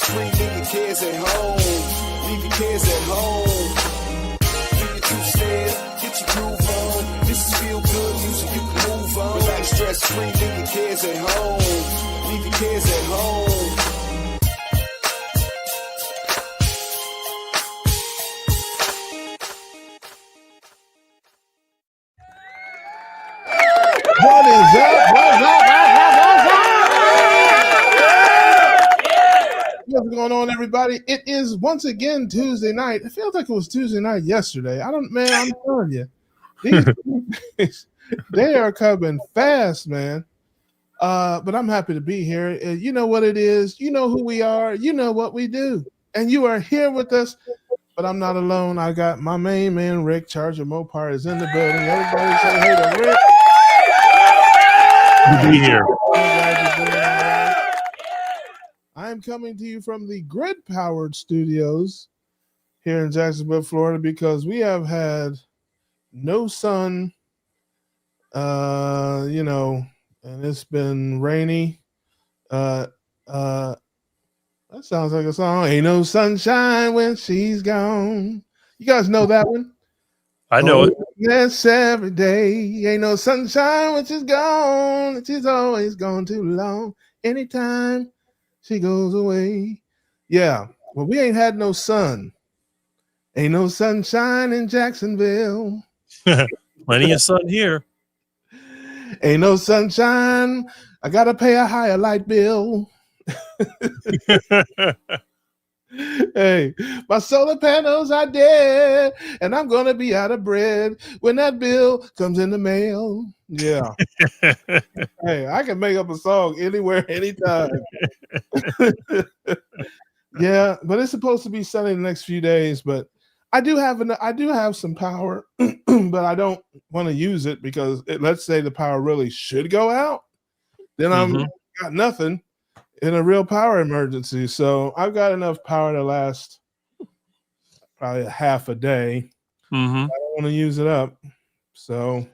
free, leave your cares at home. Leave your cares at home. Do your two-step, get your groove on. This is feel good music, you can move on. Relax, stress free, leave your cares at home. Leave your cares at home. What is up? What's going on, everybody? It is once again Tuesday night. It feels like it was Tuesday night yesterday. I'm telling you. These they are coming fast, man. But I'm happy to be here. You know what it is. You know who we are. You know what we do. And you are here with us. But I'm not alone. I got my main man, Rick, Charger Mopar, is in the building. Everybody say hey to Rick. To be here. I am coming to you from the grid-powered studios here in Jacksonville, Florida, because we have had no sun, and it's been rainy. That sounds like a song. Ain't no sunshine when she's gone. You guys know that one? I know it. Yes, every day. Ain't no sunshine when she's gone. She's always gone too long. Anytime she goes away. Yeah. Well, we ain't had no sun. Ain't no sunshine in Jacksonville. Plenty of sun here. Ain't no sunshine. I gotta pay a higher light bill. Hey, my solar panels are dead, and I'm gonna be out of bread when that bill comes in the mail. Yeah. Hey, I can make up a song anywhere, anytime. Yeah, but it's supposed to be sunny the next few days. But I do have some power, but I don't want to use it because let's say the power really should go out, then I'm got nothing in a real power emergency. So I've got enough power to last probably a half a day. I don't want to use it up. So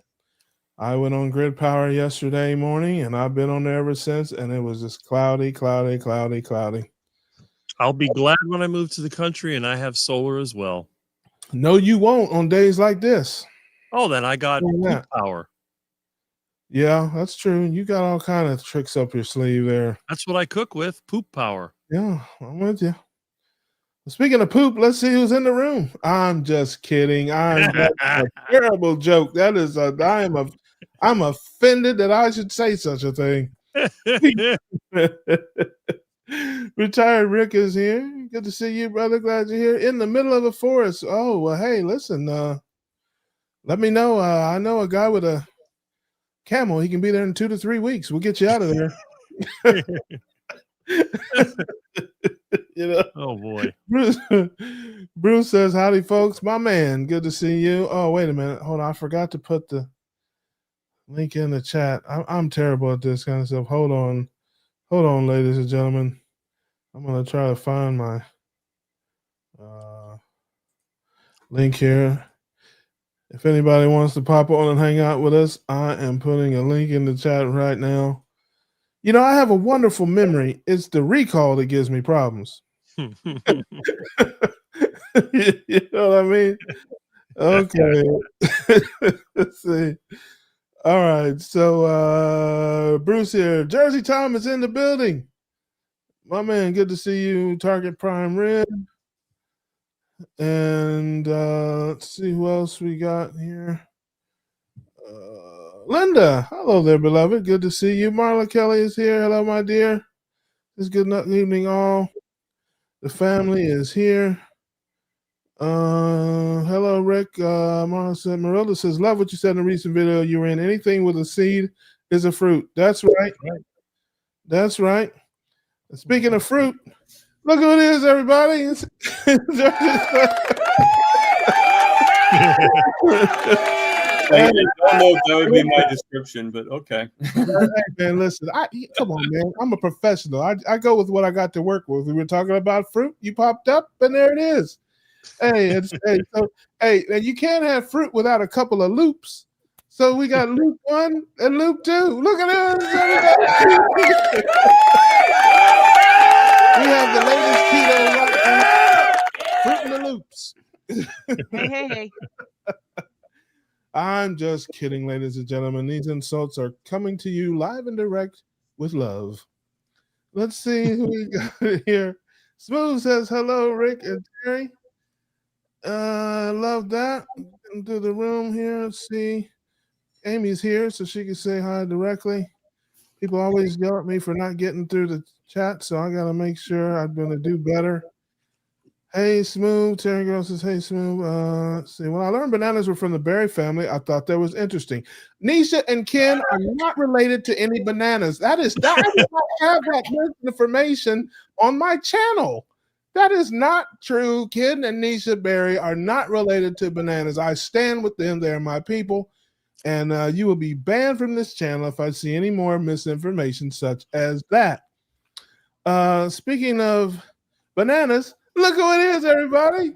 I went on grid power yesterday morning, and I've been on there ever since, and it was just cloudy. I'll be glad when I move to the country and I have solar as well. No, you won't on days like this. Oh, then I got power. Yeah, that's true. You got all kind of tricks up your sleeve there. That's what I cook with, poop power. Yeah, I'm with you. Speaking of poop, let's see who's in the room. I'm just kidding. That's a terrible joke. I'm offended that I should say such a thing. Retired Rick is here. Good to see you, brother. Glad you're here. In the middle of a forest. Oh, well, hey, listen, let me know. I know a guy with a camel. He can be there in 2 to 3 weeks. We'll get you out of there. Oh boy. Bruce says, howdy, folks. My man, good to see you. Oh, wait a minute. Hold on. I forgot to put the link in the chat. I'm terrible at this kind of stuff. Hold on, ladies and gentlemen. I'm going to try to find my link here. If anybody wants to pop on and hang out with us, I am putting a link in the chat right now. You know, I have a wonderful memory. It's the recall that gives me problems. You know what I mean? Okay. Let's see. All right. So Bruce here. Jersey Tom is in the building. My man, good to see you. Target Prime Rib. And let's see who else we got here. Linda, hello there, beloved. Good to see you. Marla Kelly is here. Hello, my dear. It's good evening, all. The family is here. Hello, Rick. Marilla says, love what you said in a recent video you were in. Anything with a seed is a fruit. That's right. That's right. Speaking of fruit, look who it is, everybody. I don't know if that would be my description, but okay. Hey, man, listen. Come on, man. I'm a professional. I go with what I got to work with. We were talking about fruit. You popped up, and there it is. Hey, and you can't have fruit without a couple of loops. So we got loop 1 and loop 2. Look at this. We have the latest Hey. I'm just kidding, ladies and gentlemen. These insults are coming to you live and direct with love. Let's see who we got here. Smooth says hello, Rick and Terry. Love that. Getting through the room here. Let's see. Amy's here, so she can say hi directly. People always yell at me for not getting through the chat, so I gotta make sure I'm gonna do better. Hey, Smooth. Terry Girl says, hey, Smooth. Let's see. When I learned bananas were from the berry family, I thought that was interesting. Nisha and Ken are not related to any bananas. That is that. I do not have that information on my channel. That is not true. Ken and Nisha Berry are not related to bananas. I stand with them. They're my people. And you will be banned from this channel if I see any more misinformation such as that. Speaking of bananas, look who it is, everybody.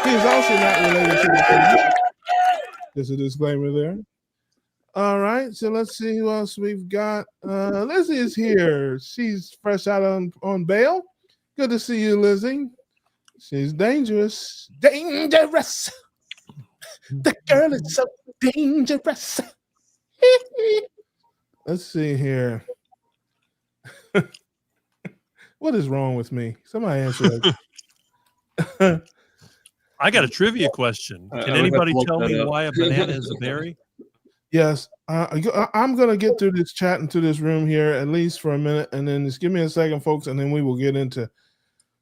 He's also not related to the There's a disclaimer there. All right, so let's see who else we've got. Lizzie is here. She's fresh out on bail. Good to see you, Lizzie. She's dangerous. Dangerous. The girl is so dangerous. Let's see here. What is wrong with me? Somebody answer that. I got a trivia question. Can anybody tell me why a banana is a berry? Yes. I'm going to get through this chat into this room here at least for a minute, and then just give me a second, folks, and then we will get into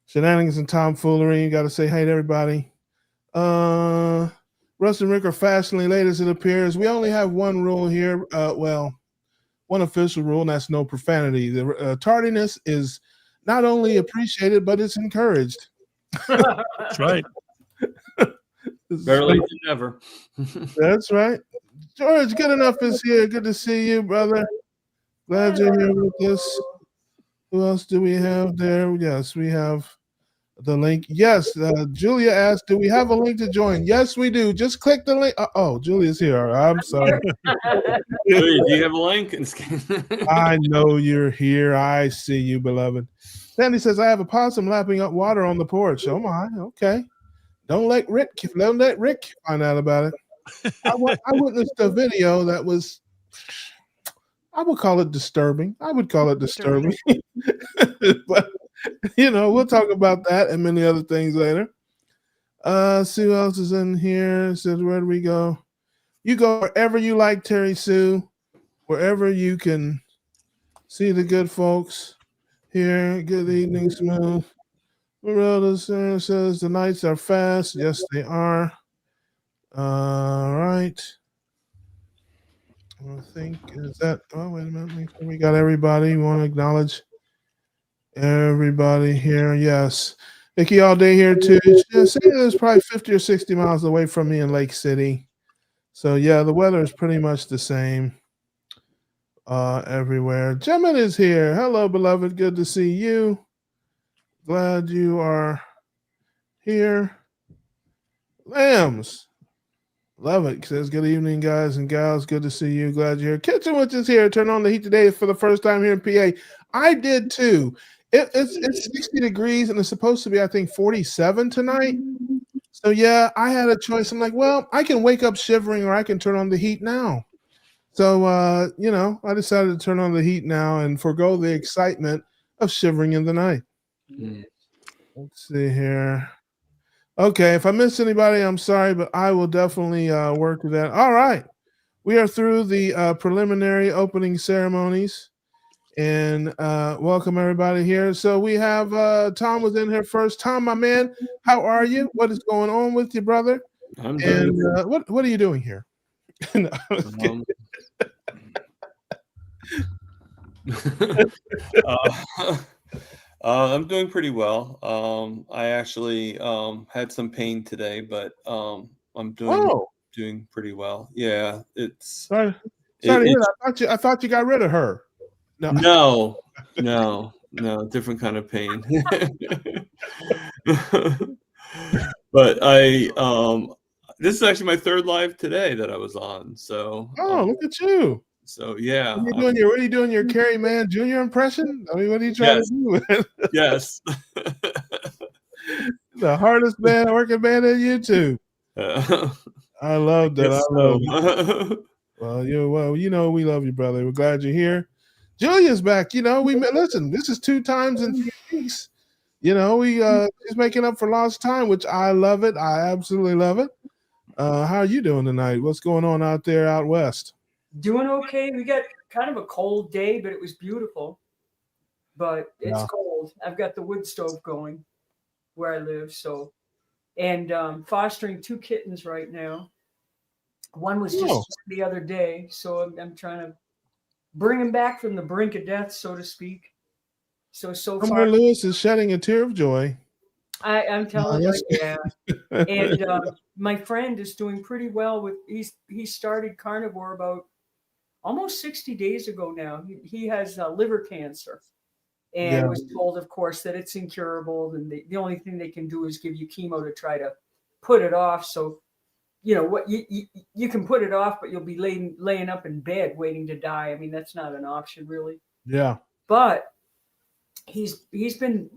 shenanigans and tomfoolery. You got to say hey to everybody. Russ and Rick are fashionably late as it appears. We only have one rule here. One official rule, and that's no profanity. The tardiness is not only appreciated, but it's encouraged. That's right. Better late than never. That's right. George, good enough is here. Good to see you, brother. Glad you're here with us. Who else do we have there? Yes, we have the link. Yes, Julia asked, do we have a link to join? Yes, we do. Just click the link. Oh, Julia's here. I'm sorry. Do you have a link? I know you're here. I see you, beloved. Sandy says, I have a possum lapping up water on the porch. Oh, my. Okay. Don't let Rick find out about it. I witnessed a video that was, I would call it disturbing. But, we'll talk about that and many other things later. See who else is in here. It says, where do we go? You go wherever you like, Terry Sue, wherever you can see the good folks here. Good evening, Smooth. Marilla says the nights are fast. Yes, they are. All right. I think is that. Oh, wait a minute. Make sure we got everybody. We want to acknowledge everybody here. Yes. Nikki all day here too. It's probably 50 or 60 miles away from me in Lake City. So yeah, the weather is pretty much the same everywhere. Gemma is here. Hello, beloved. Good to see you. Glad you are here. Lambs. Love it. Says good evening, guys and gals. Good to see you. Glad you're here. Kitchen Witch is here. Turn on the heat today for the first time here in PA. I did too. It's 60 degrees and it's supposed to be, I think, 47 tonight. So yeah, I had a choice. I'm like, well, I can wake up shivering or I can turn on the heat now. So I decided to turn on the heat now and forego the excitement of shivering in the night. Let's see here. Okay, if I missed anybody, I'm sorry, but I will definitely work with that. All right. We are through the preliminary opening ceremonies. And welcome everybody here. So we have Tom was in here first. Tom, my man, how are you? What is going on with you, brother? I'm good. And what are you doing here? No, I'm doing pretty well. I actually had some pain today, but I'm doing pretty well. Yeah, it's sorry to hear that. I thought you got rid of her. No, different kind of pain. But this is actually my third live today that I was on. So look at you. So yeah. What are you doing your Kerry Man Jr. impression? I mean, what are you trying to do? Yes. The hardest working man in YouTube. I love that. I love it. Well, we love you, brother. We're glad you're here. Julia's back. Listen, this is 2 times in 3 weeks. She's making up for lost time, which I love it. I absolutely love it. How are you doing tonight? What's going on out there out west? Doing okay. We got kind of a cold day, but it was beautiful. But it's cold. I've got the wood stove going where I live, and fostering 2 kittens right now. One was just the other day, so I'm trying to bring him back from the brink of death, so to speak. So far, Lewis is shedding a tear of joy. I'm telling you, yeah. And my friend is doing pretty well he started carnivore about almost 60 days ago now. He has liver cancer and was told, of course, that it's incurable, and the only thing they can do is give you chemo to try to put it off. So, what you can put it off, but you'll be laying up in bed waiting to die. I mean, that's not an option, really. Yeah. But he's been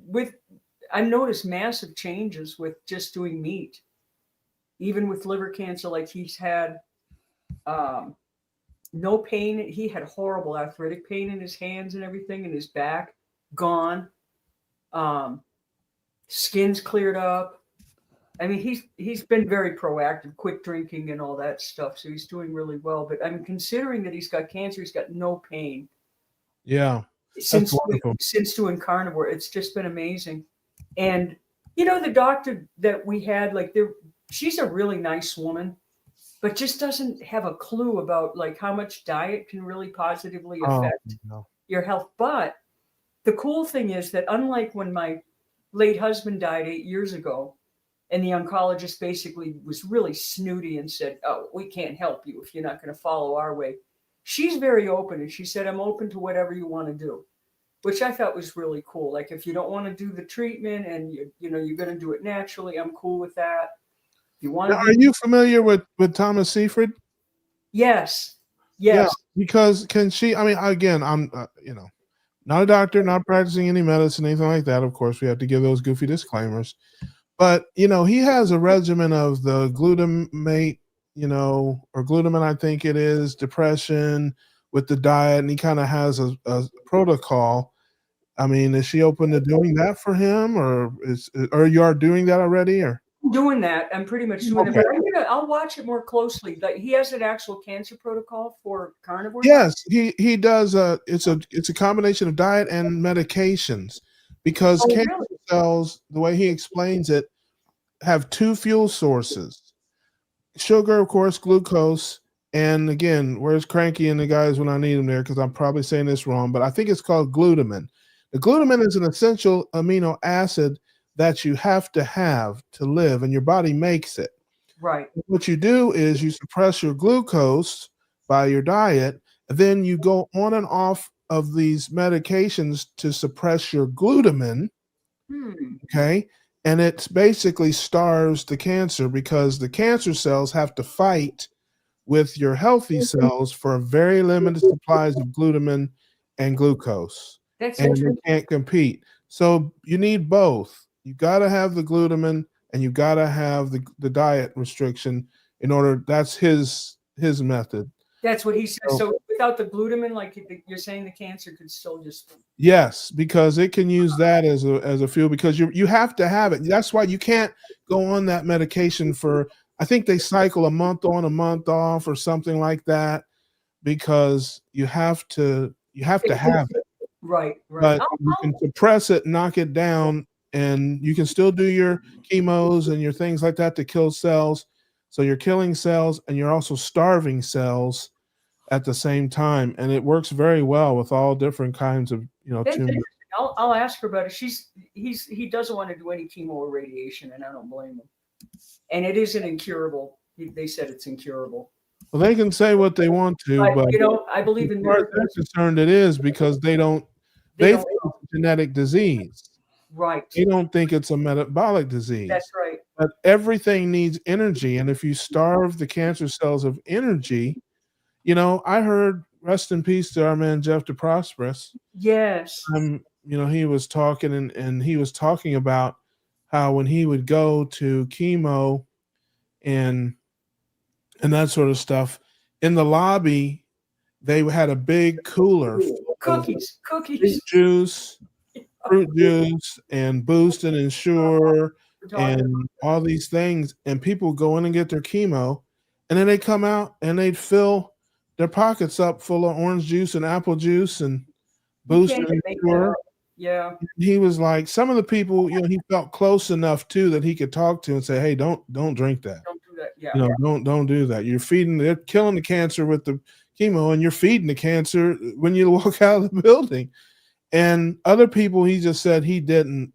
I noticed massive changes with just doing meat, even with liver cancer. Like he's had no pain. He had horrible arthritic pain in his hands and everything, and his back gone. Skin's cleared up. I mean, he's been very proactive, quit drinking and all that stuff. So he's doing really well. But I'm considering that he's got cancer. He's got no pain. Yeah. Since doing carnivore, it's just been amazing. And the doctor that we had, she's a really nice woman, but just doesn't have a clue about how much diet can really positively affect your health. But the cool thing is that unlike when my late husband died 8 years ago, and the oncologist basically was really snooty and said, "Oh, we can't help you if you're not going to follow our way." She's very open, and she said, "I'm open to whatever you want to do," which I thought was really cool. Like if you don't want to do the treatment and you're going to do it naturally, I'm cool with that. If you want, are you familiar with Thomas Seyfried? Yes. Yeah, because can she? I mean, again, I'm not a doctor, not practicing any medicine, anything like that. Of course, we have to give those goofy disclaimers. But he has a regimen of the glutamate, or glutamine, I think it is, depression with the diet, and he kind of has a protocol. I mean, is she open to doing that for him, or you are doing that already, or? I'm doing that. I'm pretty much doing it, but I'll watch it more closely. Like he has an actual cancer protocol for carnivore. Yes, he does. It's a combination of diet and medications, because cancer cells, the way he explains it, have 2 fuel sources: sugar, of course, glucose, and again, where's Cranky and the guys when I need them there? Because I'm probably saying this wrong, but I think it's called glutamine. The glutamine is an essential amino acid that you have to live, and your body makes it. Right. What you do is you suppress your glucose by your diet, and then you go on and off of these medications to suppress your glutamine. Okay. And it basically starves the cancer, because the cancer cells have to fight with your healthy cells for very limited supplies of glutamine and glucose. And they can't compete. So you need both. You got to have the glutamine, and you got to have the diet restriction in order. That's his method. That's what he said. So without the glutamine, like you're saying, the cancer could still just. Yes, because it can use that as a fuel, because you have to have it. That's why you can't go on that medication for, I think they cycle a month on, a month off, or something like that, because you have to have it. Right. But you can suppress it, knock it down, and you can still do your chemos and your things like that to kill cells. So you're killing cells, and you're also starving cells at the same time, and it works very well with all different kinds of tumors. I'll ask her about it. He doesn't want to do any chemo or radiation, and I don't blame him. And it isn't incurable. They said it's incurable. Well, they can say what they want to, but I believe in. As far as they're concerned, it is, because they think it's a genetic disease. Right. They don't think it's a metabolic disease. That's right. But everything needs energy, and if you starve the cancer cells of energy, I heard rest in peace to our man Jeff DeProsperous. Yes. He was talking and he was talking about how when he would go to chemo and that sort of stuff, in the lobby, they had a big cooler full of Cookies. fruit juice and Boost and Ensure and all these things. And people go in and get their chemo, and then they come out and they'd fill their pockets up full of orange juice and apple juice and Boost and Ensure. Yeah. He was like, some of the people, he felt close enough too that he could talk to and say, "Hey, don't drink that. Don't do that. Yeah. Don't do that. They're killing the cancer with the chemo, and you're feeding the cancer when you walk out of the building." And other people, he just said he didn't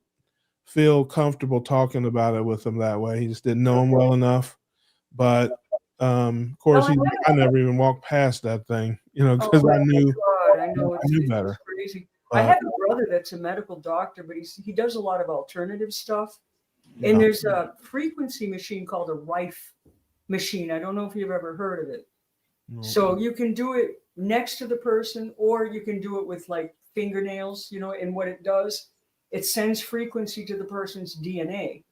feel comfortable talking about it with them that way. He just didn't know him well enough. But of course, I never even walked past that thing, because I knew better. Crazy. I have a brother that's a medical doctor, but he does a lot of alternative stuff. And there's a frequency machine called a Rife machine. I don't know if you've ever heard of it. No. So you can do it next to the person, or you can do it with like fingernails, and what it does, it sends frequency to the person's DNA.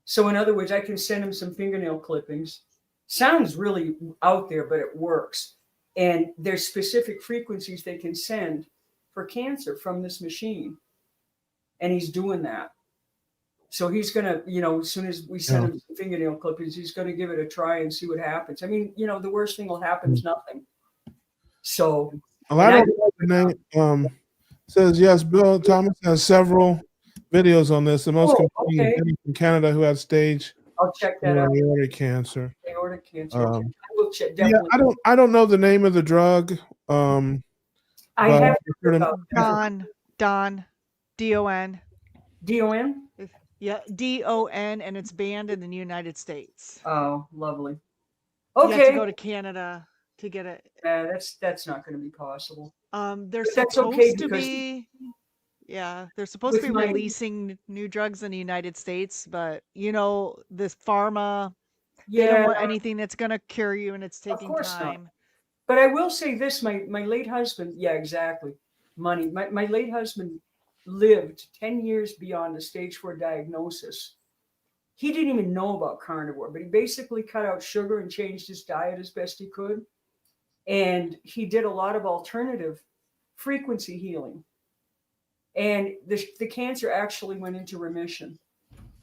So in other words, I can send him some fingernail clippings. Sounds really out there, but it works. And there's specific frequencies they can send for cancer from this machine. And he's doing that. So he's going to, as soon as we send him some fingernail clippings, he's going to give it a try and see what happens. I mean, the worst thing will happen is nothing. So a lot of name says, yes, Bill Thomas has several videos on this. The most complete in Canada who had stage I'll check that out. Aortic cancer. Aortic cancer. I will check, definitely. Yeah, I don't know the name of the drug. I have heard about Don, D-O-N. D-O-N? Yeah, D-O-N, and it's banned in the United States. Oh, lovely. Okay. You have to go to Canada to get it. That's not going to be possible. They're supposed to be releasing new drugs in the United States, but this pharma, they don't want anything that's going to cure you, and it's taking time. Not. But I will say this: my late husband, money. My late husband lived 10 years beyond a stage 4 diagnosis. He didn't even know about carnivore, but he basically cut out sugar and changed his diet as best he could. And he did a lot of alternative frequency healing. And the cancer actually went into remission.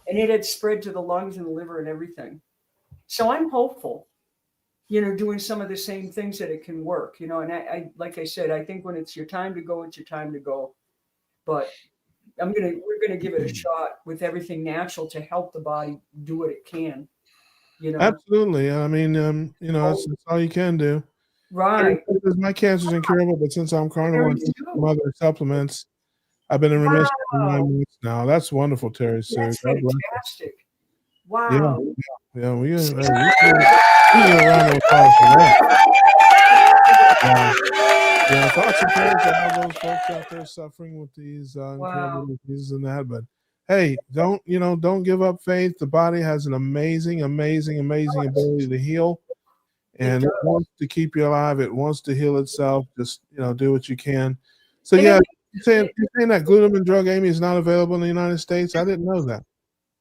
And it had spread to the lungs and the liver and everything. So I'm hopeful, doing some of the same things that it can work, and I like I said, I think when it's your time to go, it's your time to go. But we're gonna give it a shot with everything natural to help the body do what it can. Absolutely. I mean, that's all you can do. Right. My cancer is incurable, but since I'm carnivore and some other supplements, I've been in remission for 9 months now. That's wonderful, Terry. That's fantastic. Wow. Yeah. We need a round of applause for that. Thoughts and prayers to all those folks out there suffering with these incurable diseases and that. But hey, don't give up faith. The body has an amazing ability to heal. And it wants to keep you alive. It wants to heal itself. Just, do what you can. So, you're saying that glutamine drug, Amy, is not available in the United States? I didn't know that.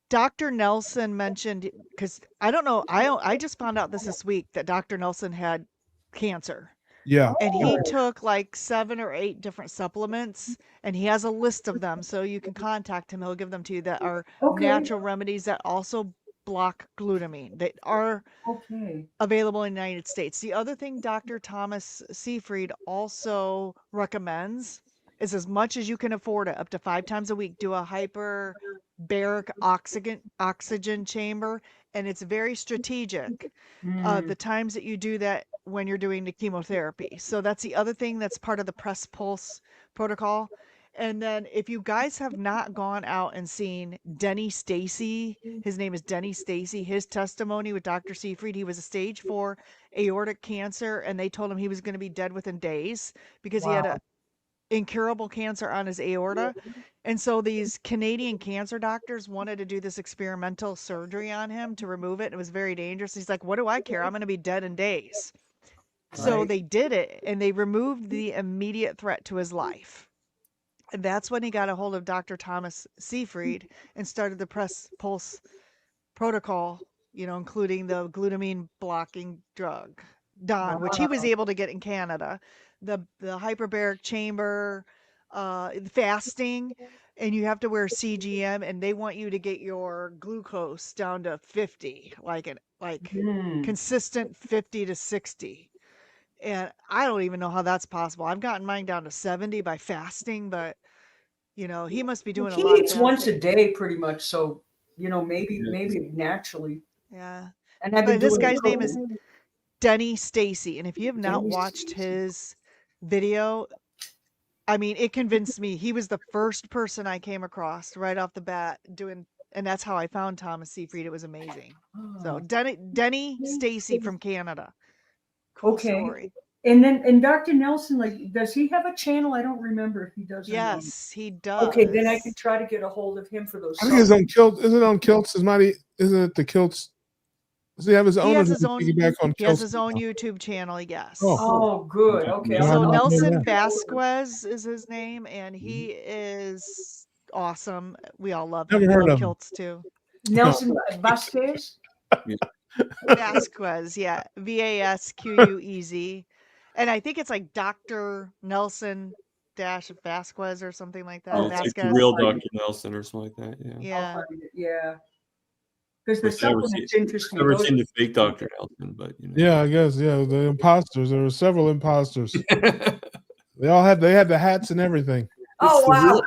Dr. Nelson mentioned, because I don't know, I just found out this week that Dr. Nelson had cancer. Yeah. And he took like 7 or 8 different supplements, and he has a list of them. So you can contact him. He'll give them to you that are natural remedies that also block glutamine. They are available in the United States. The other thing Dr. Thomas Seyfried also recommends is, as much as you can afford it, up to 5 times a week, do a hyperbaric oxygen chamber. And it's very strategic, the times that you do that when you're doing the chemotherapy. So that's the other thing that's part of the press pulse protocol. And then if you guys have not gone out and seen Denny Stacy, his name is Denny Stacy, his testimony with Dr. Seyfried, he was a stage 4 aortic cancer, and they told him he was going to be dead within days because he had a incurable cancer on his aorta. And so these Canadian cancer doctors wanted to do this experimental surgery on him to remove it. It was very dangerous. He's like, what do I care? I'm going to be dead in days. So they did it, and they removed the immediate threat to his life. And that's when he got a hold of Dr. Thomas Seyfried and started the pulse protocol, including the glutamine blocking drug, Don, which he was able to get in Canada, the hyperbaric chamber, fasting, and you have to wear CGM, and they want you to get your glucose down to 50, consistent 50 to 60. And I don't even know how that's possible. I've gotten mine down to 70 by fasting, but he must be doing a lot of eats fasting. once a day pretty much. So, maybe naturally. Yeah. And I've But this guy's name is Denny Stacy. And if you have not watched his video, I mean, it convinced me. He was the first person I came across right off the bat and that's how I found Thomas Seyfried. It was amazing. So Denny Stacy from Canada. Cool story. And Dr. Nelson, does he have a channel? I don't remember if he does. Yes, he does. Okay, then I can try to get a hold of him for those. I think it's on Kilts. Is it on Kilts? Isn't it the Kilts? Does he have his own? He has his own. He has his own now? YouTube channel. Yes. Oh, good. Okay. So Nelson Vasquez is his name, and he is awesome. We all love him. Never heard of him. Kilts too. Nelson Vasquez. Vasquez, yeah, Vasquez, and I think it's like Dr. Nelson Vasquez or something like that. It's like the real Dr. Nelson or something like that. Yeah. Yeah. Because the supplement's interesting. I've never seen the fake Dr. Nelson, but Yeah, I guess. Yeah, the imposters. There were several imposters. They had the hats and everything. Oh, wow.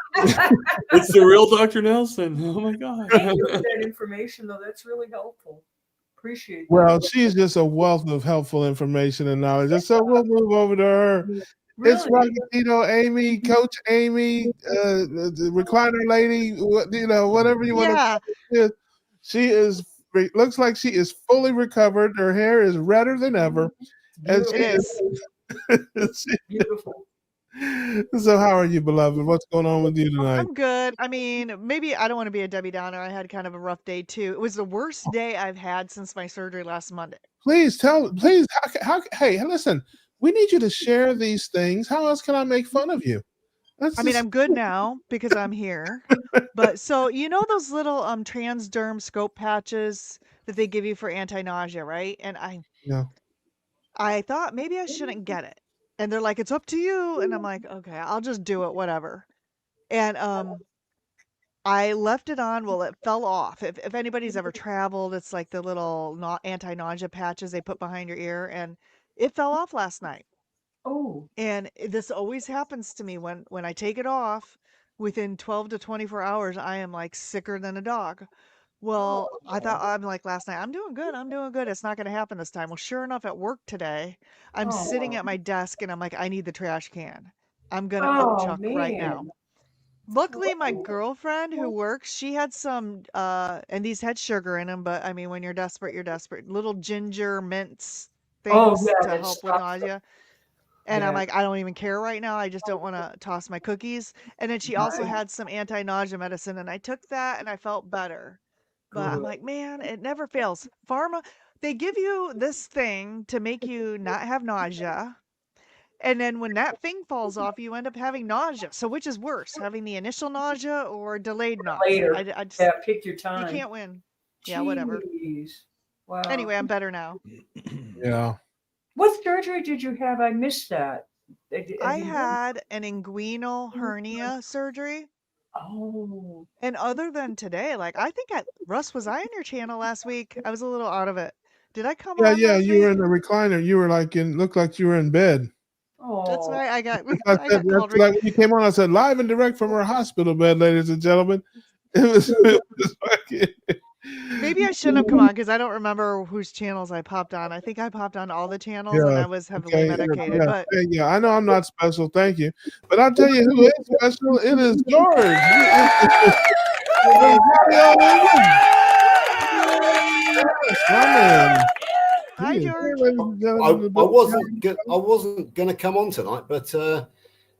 It's the real Dr. Nelson. Oh my God. Thank you for that information, though. That's really helpful. Appreciate that. Well, she's just a wealth of helpful information and knowledge. And so we'll move over to her. Really? It's Keto Amy, Coach Amy, the recliner lady, whatever you want to. She looks like she is fully recovered. Her hair is redder than ever. And she is beautiful. So how are you, beloved? What's going on with you tonight? I'm good. I mean, maybe I don't want to be a Debbie Downer. I had kind of a rough day too. It was the worst day I've had since my surgery last Monday. Please, hey, listen, we need you to share these things. How else can I make fun of you? I'm good now because I'm here. But so those little transderm scope patches that they give you for anti-nausea, right? And I thought maybe I shouldn't get it. And they're like, it's up to you. And I'm like, okay, I'll just do it, whatever. And I left it on. Well, it fell off. If anybody's ever traveled, it's like the little anti-nausea patches they put behind your ear. And it fell off last night. Oh. And this always happens to me when I take it off. Within 12 to 24 hours, I am like sicker than a dog. Well, I'm like last night, I'm doing good. It's not going to happen this time. Well, sure enough, at work today, I'm sitting at my desk and I'm like, I need the trash can. I'm going to chuck right now. Luckily, my girlfriend who works, she had some, and these had sugar in them, but I mean, when you're desperate, little ginger mints things to help with nausea. And I'm like, I don't even care right now. I just don't want to toss my cookies. And then she also had some anti-nausea medicine, and I took that and I felt better. But I'm like, man, it never fails. Pharma, they give you this thing to make you not have nausea. And then when that thing falls off, you end up having nausea. So which is worse, having the initial nausea or delayed nausea? I just, pick your time. You can't win. Yeah, whatever. Wow. Anyway, I'm better now. Yeah. What surgery did you have? I missed that. I had an inguinal hernia surgery. Oh. And other than today, I think Russ, was I on your channel last week? I was a little out of it. Did I come on? Yeah, you were in the recliner. You were looked like you were in bed. Oh. That's right. I got called like when you came on, I said, live and direct from her hospital bed, ladies and gentlemen. It was Maybe I shouldn't have come on because I don't remember whose channels I popped on. I think I popped on all the channels and I was heavily medicated. But I know I'm not special. Thank you. But I'll tell you who is special. It is George. Hi, George. I wasn't gonna come on tonight, but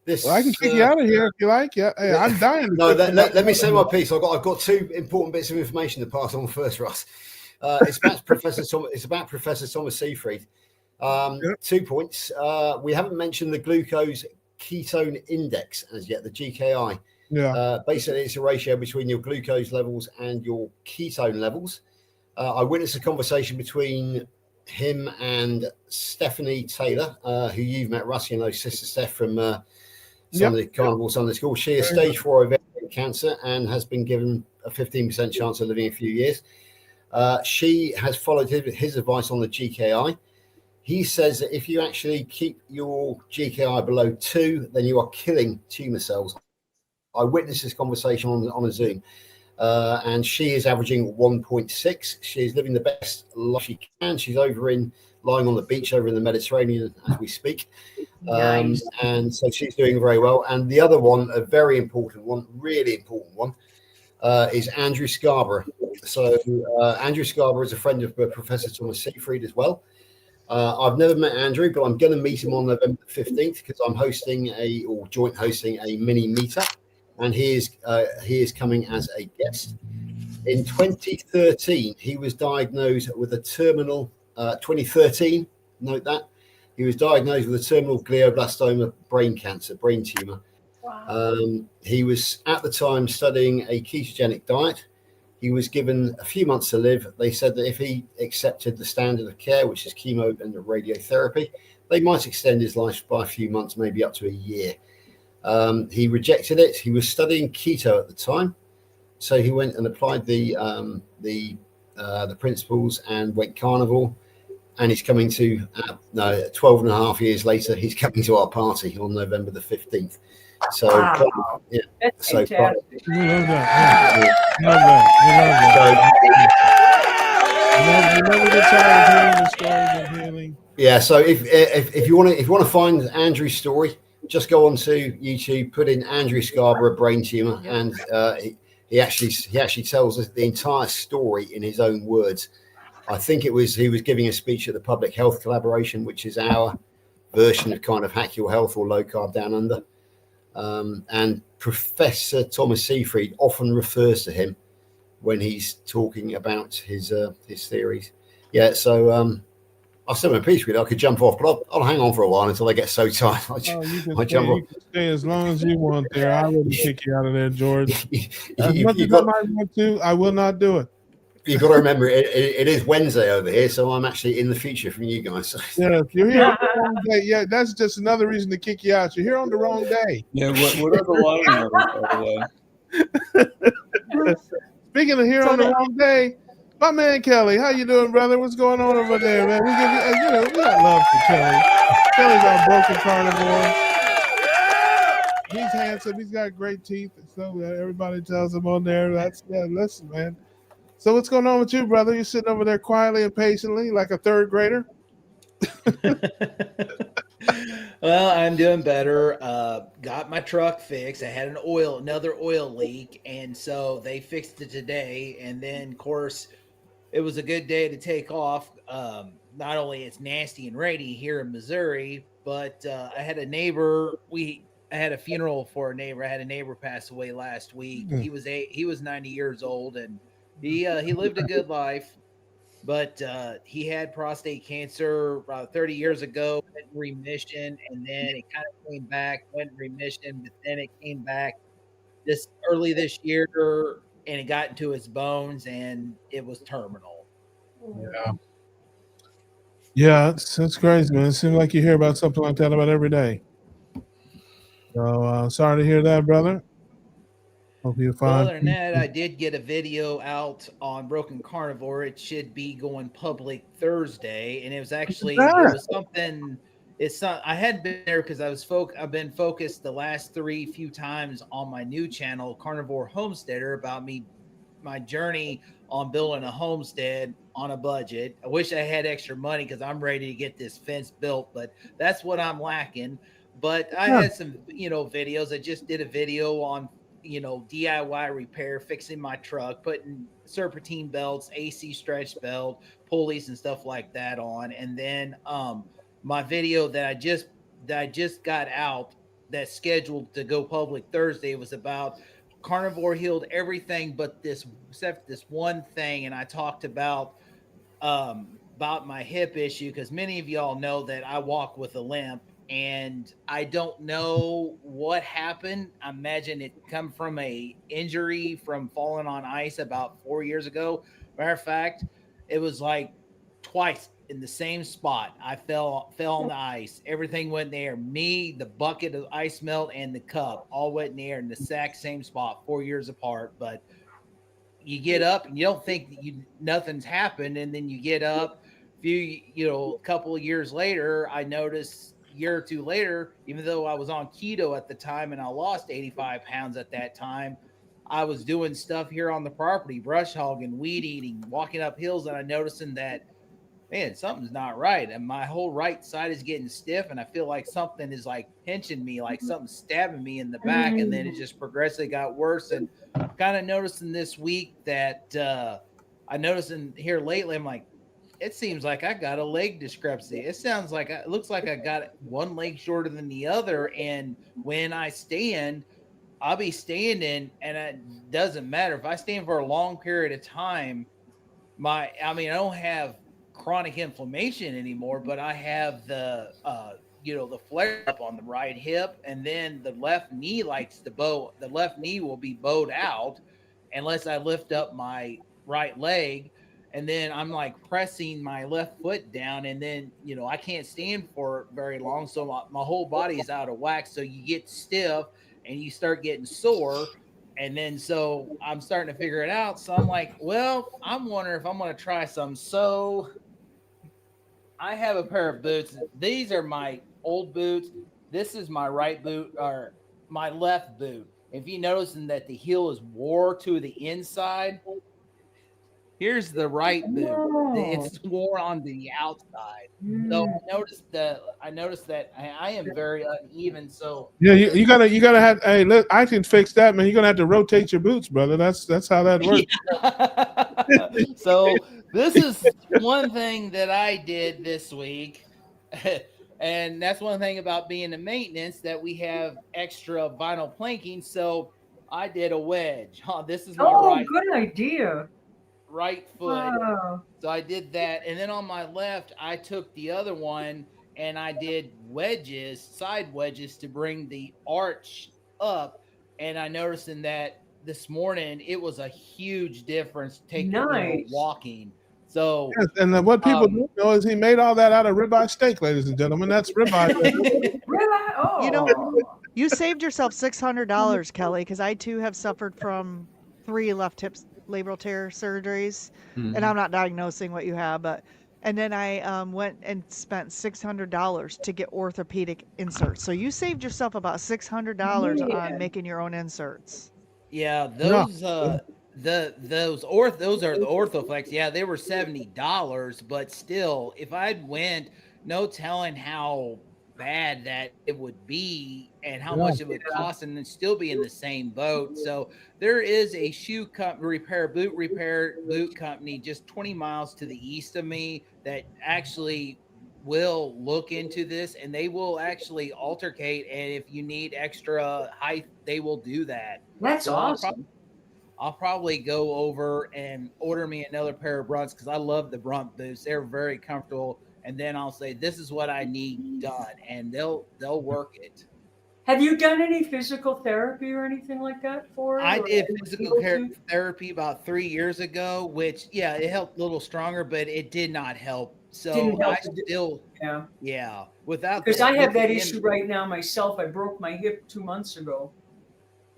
this. Well, I can kick you out of here if you like. Yeah, hey, I'm dying. No, let me say my piece. I've got two important bits of information to pass on first, Russ. It's about Professor Thomas Seyfried. 2 points. We haven't mentioned the glucose ketone index as yet, the GKI. Yeah. Basically, it's a ratio between your glucose levels and your ketone levels. I witnessed a conversation between him and Stephanie Taylor, who you've met, Russ, you know, Sister Steph from Sunday Carnival Sunday School. She has stage 4 ovarian cancer and has been given a 15% chance of living a few years. She has followed his advice on the GKI. He says that if you actually keep your GKI below 2, then you are killing tumor cells. I witnessed this conversation on a Zoom, and she is averaging 1.6. She is living the best life she can. She's lying on the beach over in the Mediterranean as we speak. Nice. And so she's doing very well. And the other one, a very important one, really important one, is Andrew Scarborough. So Andrew Scarborough is a friend of Professor Thomas Seyfried as well. I've never met Andrew, but I'm going to meet him on November 15th because I'm joint hosting a mini meetup, and he is coming as a guest. In 2013, he was diagnosed with a terminal. 2013, note that he was diagnosed with a terminal glioblastoma brain tumor. Wow. He was at the time studying a ketogenic diet. He was given a few months to live. They said that if he accepted the standard of care, which is chemo and radiotherapy, they might extend his life by a few months, maybe up to a year. He rejected it. He was studying keto at the time, so he went and applied the principles and went carnivore. And he's coming to 12 and a half years later. He's coming to our party on November the 15th. So, wow. Yeah. That's So, fantastic. We love that. We love that. We never get tired of hearing the stories of healing. Yeah. So if you want to find Andrew's story, just go onto YouTube, put in Andrew Scarborough brain tumor, and he actually tells us the entire story in his own words. I think he was giving a speech at the Public Health Collaboration, which is our version of kind of Hack Your Health or Low Carb Down Under. And Professor Thomas Seyfried often refers to him when he's talking about his theories. Yeah, so I'll send him a piece with it. I could jump off, but I'll hang on for a while until I get so tired. You can stay as long as you want there. I wouldn't kick you out of there, George. As much as I might want to, I will not do it. You've got to remember, it is Wednesday over here, so I'm actually in the future from you guys. Yeah, if you're here on the wrong day, yeah, that's just another reason to kick you out. You're here on the wrong day. Yeah, what are the line numbers, by the way? Speaking of here on the wrong day, my man Kelly, how you doing, brother? What's going on over there, man? We got love for Kelly. Kelly's our broken carnivore. He's handsome. He's got great teeth. So everybody tells him on there. Listen, man. So what's going on with you, brother? You're sitting over there quietly and patiently like a third grader? Well, I'm doing better. Got my truck fixed. I had another oil leak, and so they fixed it today. And then, of course, it was a good day to take off. Not only it's nasty and rainy here in Missouri, but I had a neighbor. I had a funeral for a neighbor. I had a neighbor pass away last week. He was 90 years old, and he lived a good life, but he had prostate cancer about 30 years ago, went in remission, and then it kind of came back, went in remission, but then it came back early this year, and it got into his bones, and it was terminal. Yeah, it's crazy, man. It seems like you hear about something like that about every day. So sorry to hear that, brother. Hope you're fine. Other than that, I did get a video out on Broken Carnivore. It should be going public Thursday, and it was actually something. It's not. I hadn't been there because I've been focused the last few times on my new channel, Carnivore Homesteader, about my journey on building a homestead on a budget. I wish I had extra money because I'm ready to get this fence built, but that's what I'm lacking. But I had some, videos. I just did a video on DIY repair, fixing my truck, putting serpentine belts, AC stretch belt, pulleys and stuff like that on. And then my video that I just got out that's scheduled to go public Thursday was about carnivore healed everything except this one thing. And I talked about about my hip issue, because many of y'all know that I walk with a limp, and I don't know what happened. I imagine it come from a injury from falling on ice about 4 years ago. Matter of fact, it was like twice in the same spot. I fell on the ice. Everything went there. Me, the bucket of ice melt, and the cup all went in the air in the exact same spot, 4 years apart. But you get up and you don't think that nothing's happened, and then you get up a couple of years later. I noticed a year or two later, even though I was on keto at the time and I lost 85 pounds at that time, I was doing stuff here on the property, brush hogging, weed eating, walking up hills, and I noticing that, man, something's not right. And my whole right side is getting stiff, and I feel like something is like pinching me, like something's stabbing me in the back. And then it just progressively got worse. And kind of noticing this week that I noticed in here lately, I'm like, it seems like I got a leg discrepancy. It looks like I got one leg shorter than the other. And when I stand, I'll be standing, and it doesn't matter if I stand for a long period of time. I don't have chronic inflammation anymore, but I have the flare up on the right hip, and then the left knee the left knee will be bowed out unless I lift up my right leg. And then I'm like pressing my left foot down, and then, I can't stand for very long. So my whole body is out of whack. So you get stiff and you start getting sore. And then so I'm starting to figure it out. So I'm like, well, I'm wondering if I'm going to try some. So I have a pair of boots. These are my old boots. This is my right boot, or my left boot. If you notice that the heel is wore to the inside, here's the right boot. It's wore on the outside. So I noticed that I am very uneven. So yeah, you gotta have. Hey, look, I can fix that, man. You're gonna have to rotate your boots, brother. That's how that works. Yeah. So this is one thing that I did this week. And that's one thing about being in maintenance, that we have extra vinyl planking. So I did a wedge. This is my good idea. right foot. Wow. So I did that. And then on my left, I took the other one and I did side wedges, to bring the arch up. And I noticed in that this morning, it was a huge difference walking. So, yes, and what people don't know is he made all that out of ribeye steak, ladies and gentlemen. That's ribeye. Ribeye? Oh. You saved yourself $600, Kelly, because I too have suffered from 3 left hip labral tear surgeries, and I'm not diagnosing what you have, and then I went and spent $600 to get orthopedic inserts. So you saved yourself about $600 on making your own inserts. Yeah, those those are the Orthoflex. Yeah, they were $70, but still, if I'd went, no telling how bad that it would be and how much it would cost, and then still be in the same boat. So there is a boot repair boot company just 20 miles to the east of me that actually will look into this, and they will actually altercate, and if you need extra height, they will do that. That's awesome. I'll probably go over and order me another pair of Brunts, because I love the Brunt boots. They're very comfortable. And then I'll say, this is what I need done, and they'll work it. Have you done any physical therapy or anything like that for it? I did physical therapy about 3 years ago, which, yeah, it helped a little stronger, but it did not help. So I still, without, because I have that issue right now myself. I broke my hip 2 months ago,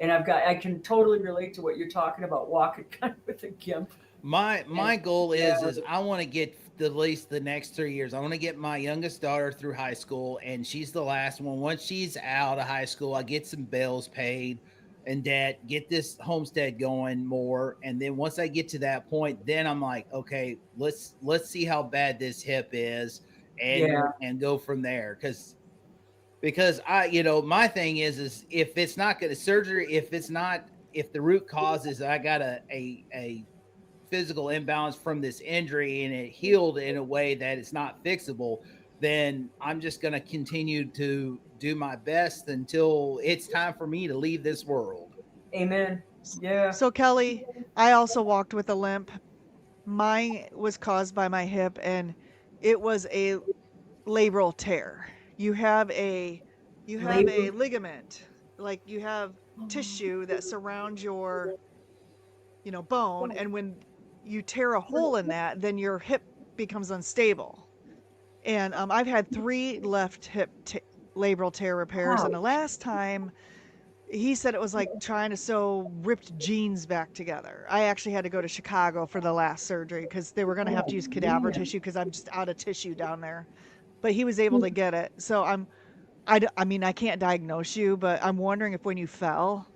and I can totally relate to what you're talking about, walking kind of with a gimp. My goal is I want to get at least the next 3 years. I want to get my youngest daughter through high school, and she's the last one. Once she's out of high school, I get some bills paid and debt, get this homestead going more. And then once I get to that point, then I'm like, okay, let's see how bad this hip is, and go from there. Because my thing is if it's not going to surgery, if the root cause is I got a physical imbalance from this injury and it healed in a way that it's not fixable, then I'm just going to continue to do my best until it's time for me to leave this world. Amen. Yeah. So Kelly, I also walked with a limp. Mine was caused by my hip, and it was a labral tear. You have a ligament, like you have tissue that surrounds your bone, and when you tear a hole in that, then your hip becomes unstable. And I've had 3 left hip labral tear repairs, and the last time he said it was like trying to sew ripped jeans back together. I actually had to go to Chicago for the last surgery because they were going to have to use cadaver tissue because I'm just out of tissue down there. But he was able to get it. So I mean, I can't diagnose you, but I'm wondering if when you fell,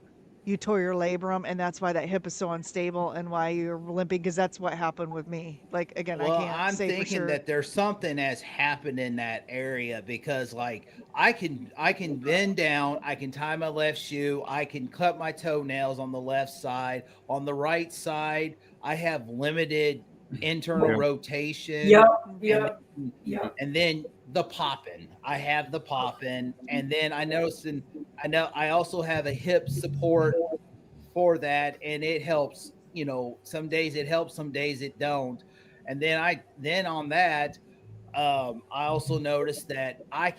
you tore your labrum, and that's why that hip is so unstable and why you're limping, because that's what happened with me. Like, again, Well, I can't I'm say for thinking sure. that there's something that's happened in that area because, like, I can bend down, I can tie my left shoe, I can cut my toenails on the left side. On the right side, I have limited internal rotation. And then the popping. I have the popping, and then I I also have a hip support for that, and it helps. Some days it helps, some days it don't. And then on that, I also noticed that I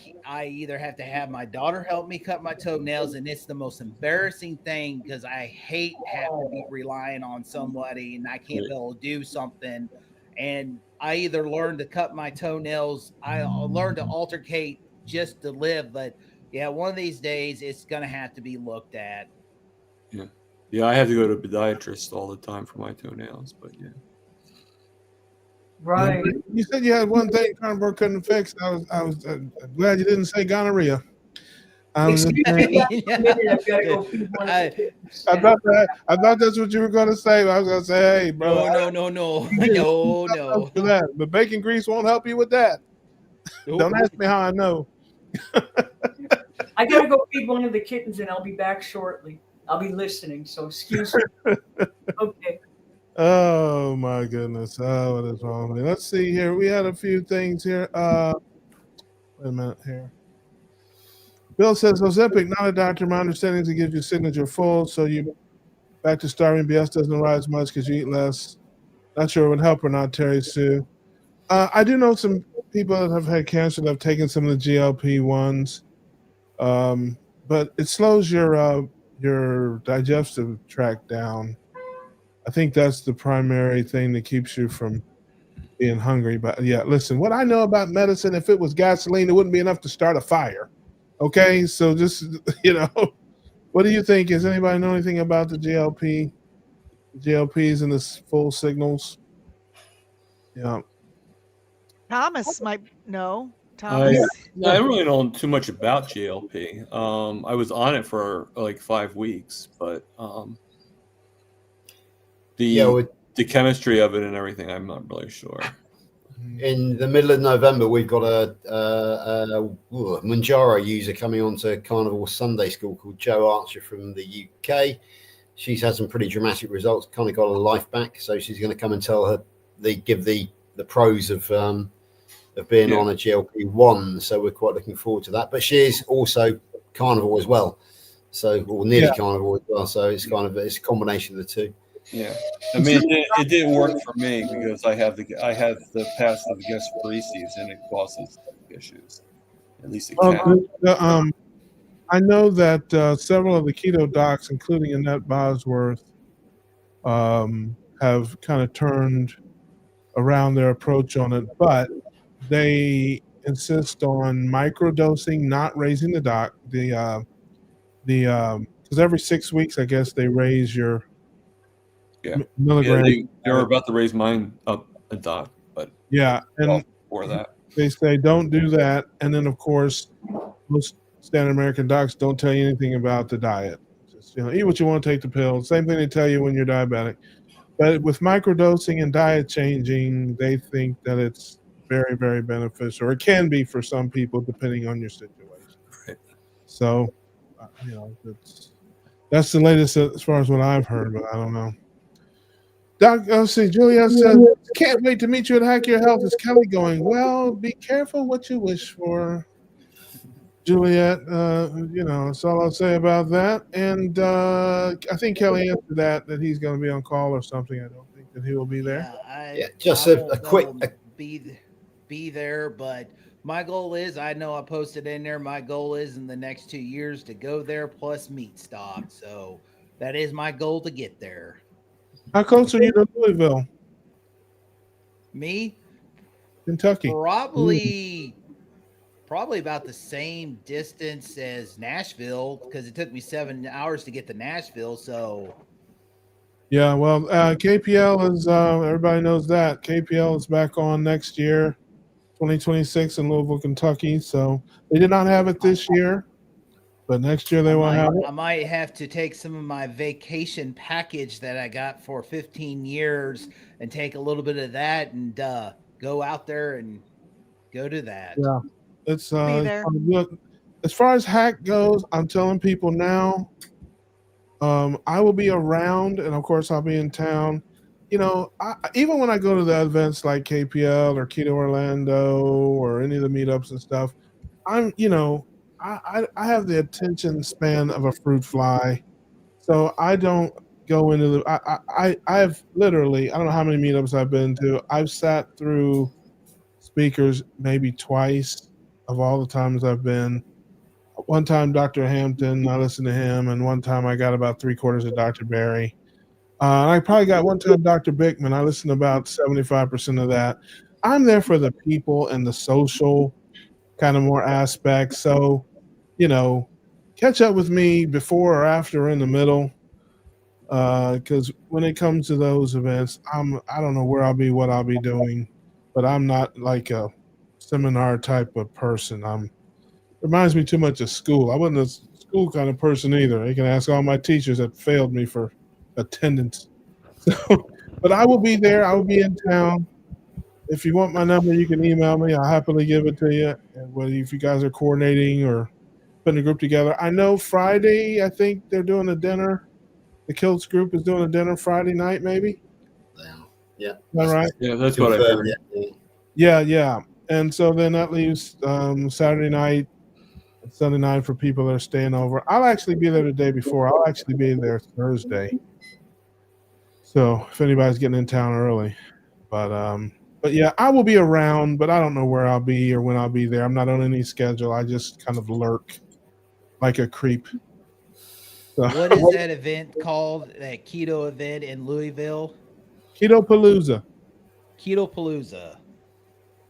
either have to have my daughter help me cut my toenails, and it's the most embarrassing thing because I hate having to be relying on somebody and I can't be able to do something. And I either learn to cut my toenails, I learn to alternate just to live. But yeah, one of these days it's gonna have to be looked at. Yeah, I have to go to a podiatrist all the time for my toenails, but yeah. Right. You said you had one thing carnivore couldn't fix. I was glad you didn't say gonorrhea. I was Excuse me, I've got to go feed one of the kittens. I thought that's what you were going to say. I was going to say, hey, bro. No. But bacon grease won't help you with that. Don't ask me how I know. I got to go feed one of the kittens, and I'll be back shortly. I'll be listening, so excuse me. Okay. Oh my goodness. Oh, what is wrong with me? Let's see here. We had a few things here. Wait a minute here. Bill says Ozempic, not a doctor. My understanding is it gives you signature full, so you back to starving. BS doesn't rise much because you eat less. Not sure it would help or not, Terry Sue. I do know some people that have had cancer that have taken some of the GLP-1s, but it slows your digestive tract down. I think that's the primary thing that keeps you from being hungry. But yeah, listen, what I know about medicine, if it was gasoline, it wouldn't be enough to start a fire. Okay, so just, what do you think? Does anybody know anything about the GLPs and the full signals? Yeah. Thomas might know. Thomas. I don't really know too much about GLP. I was on it for like 5 weeks, but the chemistry of it and everything, I'm not really sure. In the middle of November, we've got a Manjaro user coming on to Carnival Sunday School called Jo Archer from the UK. She's had some pretty dramatic results, kind of got her life back. So she's going to come and give the pros of being on a GLP-1. So we're quite looking forward to that. But she is also carnivore as well. So, or nearly carnivore as well. So it's it's a combination of the two. Yeah, I mean, it didn't work for me because I had the past of gastroparesis and it causes issues. At least it can. I know that several of the keto docs, including Annette Bosworth, have kind of turned around their approach on it, but they insist on microdosing, not raising the because every 6 weeks, I guess they raise your milligrams. They were about to raise mine up a dot, but and for that they say don't do that. And then, of course, most standard American docs don't tell you anything about the diet. Just eat what you want, take the pill. Same thing they tell you when you're diabetic. But with microdosing and diet changing, they think that it's very, very beneficial, or it can be for some people depending on your situation. Right. So, that's the latest as far as what I've heard, but I don't know. Doc, let's see, Juliet says, can't wait to meet you at Hack Your Health. Is Kelly going? Well, be careful what you wish for, Juliet. That's all I'll say about that. And I think Kelly answered that he's going to be on call or something. I don't think that he will be there. Just a quick. be there, but my goal is, I know I posted in there, my goal is in the next 2 years to go there plus meat stock. So that is my goal to get there. How close are you to Louisville, Me, Kentucky? probably about the same distance as Nashville, because it took me 7 hours to get to Nashville. So Yeah, well, KPL is everybody knows that KPL is back on next year, 2026 in Louisville, Kentucky. So they did not have it this year, but next year they will have it. I might have to take some of my vacation package that I got for 15 years and take a little bit of that and go out there and go to that. Yeah, it's Be there. look, as far as hack goes, I'm telling people now. I will be around, and of course, I'll be in town. You know, even when I go to the events like KPL or Keto Orlando or any of the meetups and stuff, I have the attention span of a fruit fly, so I don't go into the. I've literally, I don't know how many meetups I've been to. I've sat through speakers maybe twice of all the times I've been. One time, Dr. Hampton, I listened to him, and one time I got about 3/4 of Dr. Barry. And I probably got one time Dr. Bickman. I listened to about 75% of that. I'm there for the people and the social kind of more aspects. So, catch up with me before or after or in the middle. Because when it comes to those events, I don't know where I'll be, what I'll be doing, but I'm not like a seminar type of person. Reminds me too much of school. I wasn't a school kind of person either. You can ask all my teachers that failed me for attendance. So, but I will be there. I will be in town. If you want my number, you can email me. I'll happily give it to you. And whether if you guys are coordinating or putting a group together. I know Friday, I think they're doing a dinner. The Kilts group is doing a dinner Friday night, maybe. Yeah. Is that right? Yeah, that's what I heard. Yeah. And so then that leaves Saturday night, Sunday night for people that are staying over. I'll actually be there the day before. I'll actually be there Thursday. So if anybody's getting in town early, but yeah, I will be around, but I don't know where I'll be or when I'll be there. I'm not on any schedule. I just kind of lurk like a creep. So, what is that event called? That keto event in Louisville? Keto Palooza. Keto Palooza.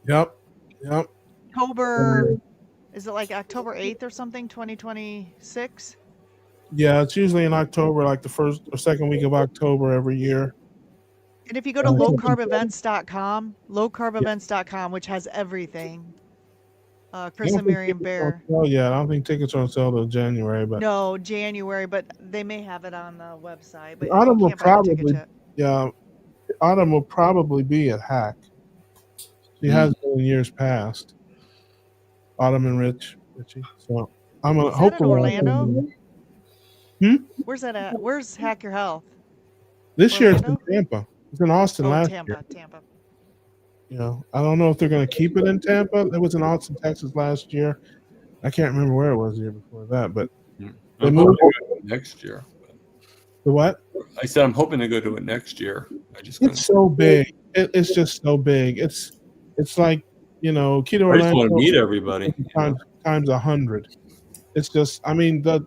Yep. October. Is it like October 8th or something, 2026? Yeah, it's usually in October, like the first or second week of October every year. And if you go to lowcarbevents.com, which has everything, Chris and Miriam Bear. Oh yeah, I don't think tickets are on sale till January, but no, January, but they may have it on the website. But Autumn you will can't buy the tickets probably, yet. yeah, Autumn will probably be at Hack. She has been in years past. Autumn and Richie. So I'm gonna hopefully in Orlando. Where's that at? Where's Hack Your Health? This year it's in Orlando? Tampa. It's in Austin last year. Tampa. I don't know if they're going to keep it in Tampa. It was in Austin, Texas last year. I can't remember where it was the year before that, but they moved it next year. The what? I said I'm hoping to go to it next year. It's so big. It's just so big. It's like Keto I just Orlando want to meet everybody times 100. It's just, I mean, the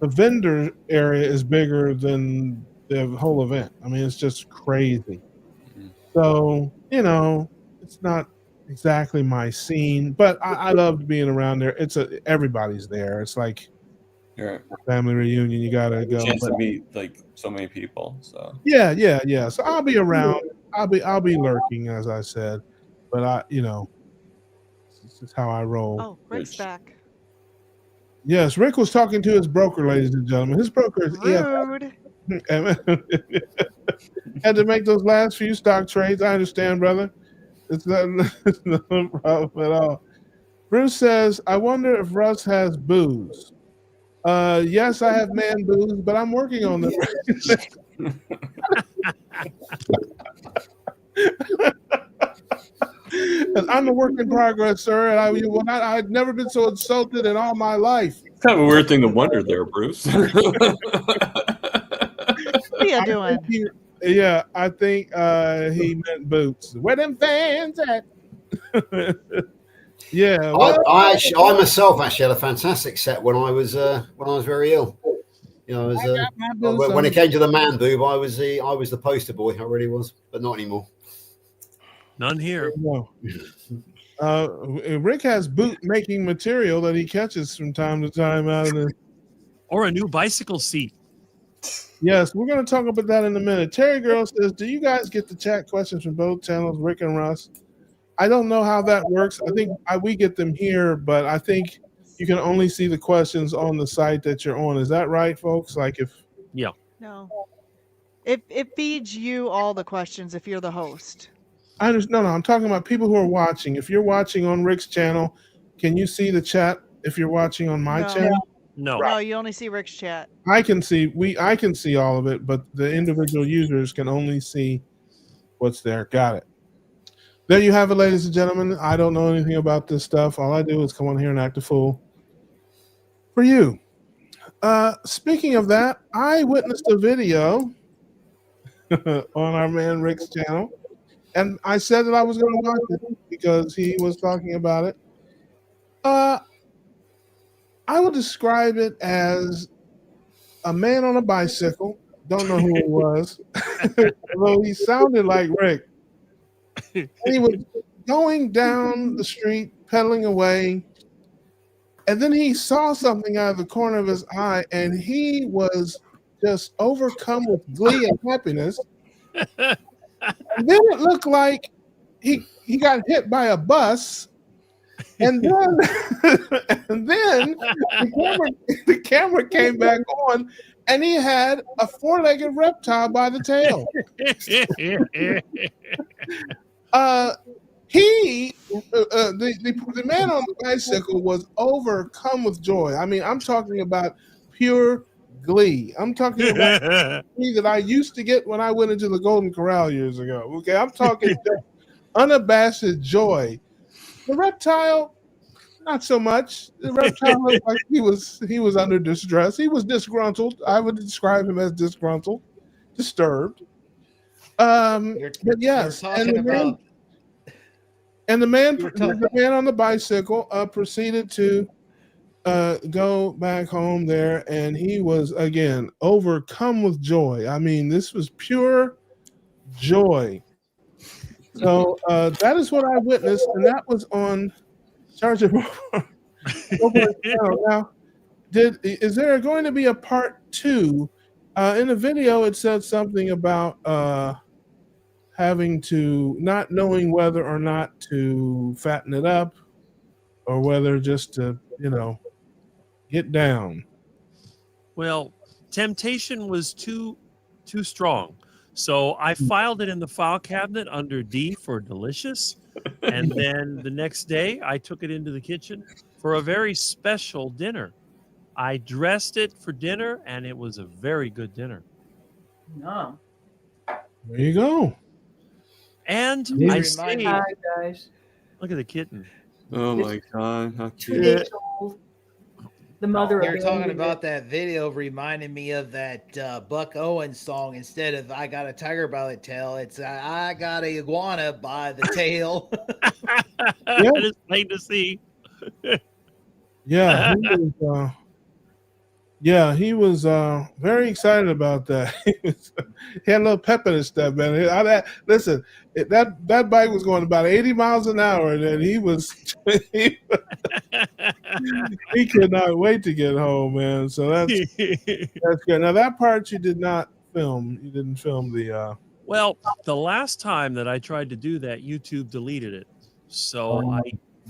vendor area is bigger than the whole event. I mean, it's just crazy. So, it's not exactly my scene, but I loved being around there. Everybody's there. It's like a family reunion. You gotta go. Chance to meet like so many people. So yeah. So I'll be around. I'll be lurking, as I said. But this is how I roll. Oh, Rick's back. Yes, Rick was talking to his broker, ladies and gentlemen. His broker is Rude. Had to make those last few stock trades. I understand, brother. It's no problem at all. Bruce says, I wonder if Russ has booze. Yes, I have man booze, but I'm working on them. I'm a work in progress, sir. And I've never been so insulted in all my life. It's kind of a weird thing to wonder there, Bruce. What are you doing? I think he meant boots. Where them fans at? Yeah. Well, I myself actually had a fantastic set when I was very ill. You know, when it came to the man boob, I was the poster boy. I really was, but not anymore. None here. No. Rick has boot making material that he catches from time to time out of the. Or a new bicycle seat. Yes, we're going to talk about that in a minute. Terry Girl says, "Do you guys get the chat questions from both channels, Rick and Russ?" I don't know how that works. I think we get them here, but I think you can only see the questions on the site that you're on. Is that right, folks? Like if No. It feeds you all the questions if you're the host. I understand. No, I'm talking about people who are watching. If you're watching on Rick's channel, can you see the chat if you're watching on my channel? No. No, you only see Rick's chat. I can see all of it, but the individual users can only see what's there. Got it. There you have it, ladies and gentlemen. I don't know anything about this stuff. All I do is come on here and act a fool for you. Speaking of that, I witnessed a video on our man Rick's channel, and I said that I was going to watch it because he was talking about it. I would describe it as a man on a bicycle. Don't know who it was, although he sounded like Rick. And he was going down the street, pedaling away, and then he saw something out of the corner of his eye, and he was just overcome with glee and happiness. And then it looked like he got hit by a bus, and then the camera came back on, and he had a four-legged reptile by the tail. The man on the bicycle was overcome with joy. I mean, I'm talking about pure glee. I'm talking about glee that I used to get when I went into the Golden Corral years ago. Okay, I'm talking unabashed joy. The reptile, not so much. The reptile looked like he was under distress. He was disgruntled. I would describe him as disgruntled, disturbed. But yes, and the man on the bicycle proceeded to go back home there, and he was again overcome with joy. I mean, this was pure joy. So that is what I witnessed, and that was on Charge of Now, is there going to be a part 2? In the video, it said something about having to not knowing whether or not to fatten it up or whether just to, get down. Well, temptation was too strong. So I filed it in the file cabinet under D for delicious. And then the next day I took it into the kitchen for a very special dinner. I dressed it for dinner, and it was a very good dinner. No. There you go. And Yeah. I say, Hi, guys. look at the kitten. Oh my God, how 2 cute! days old. The mother. You're talking abandoned about it. that video reminding me of that Buck Owens song. Instead of "I got a tiger by the tail," it's "I got a iguana by the tail." That is plain to see. Yeah, he was very excited about that. He had a little pep in his step, man. Listen, that bike was going about 80 miles an hour, and then he could not wait to get home, man. So that's good. Now that part you did not film. You didn't film the. Well, the last time that I tried to do that, YouTube deleted it, so I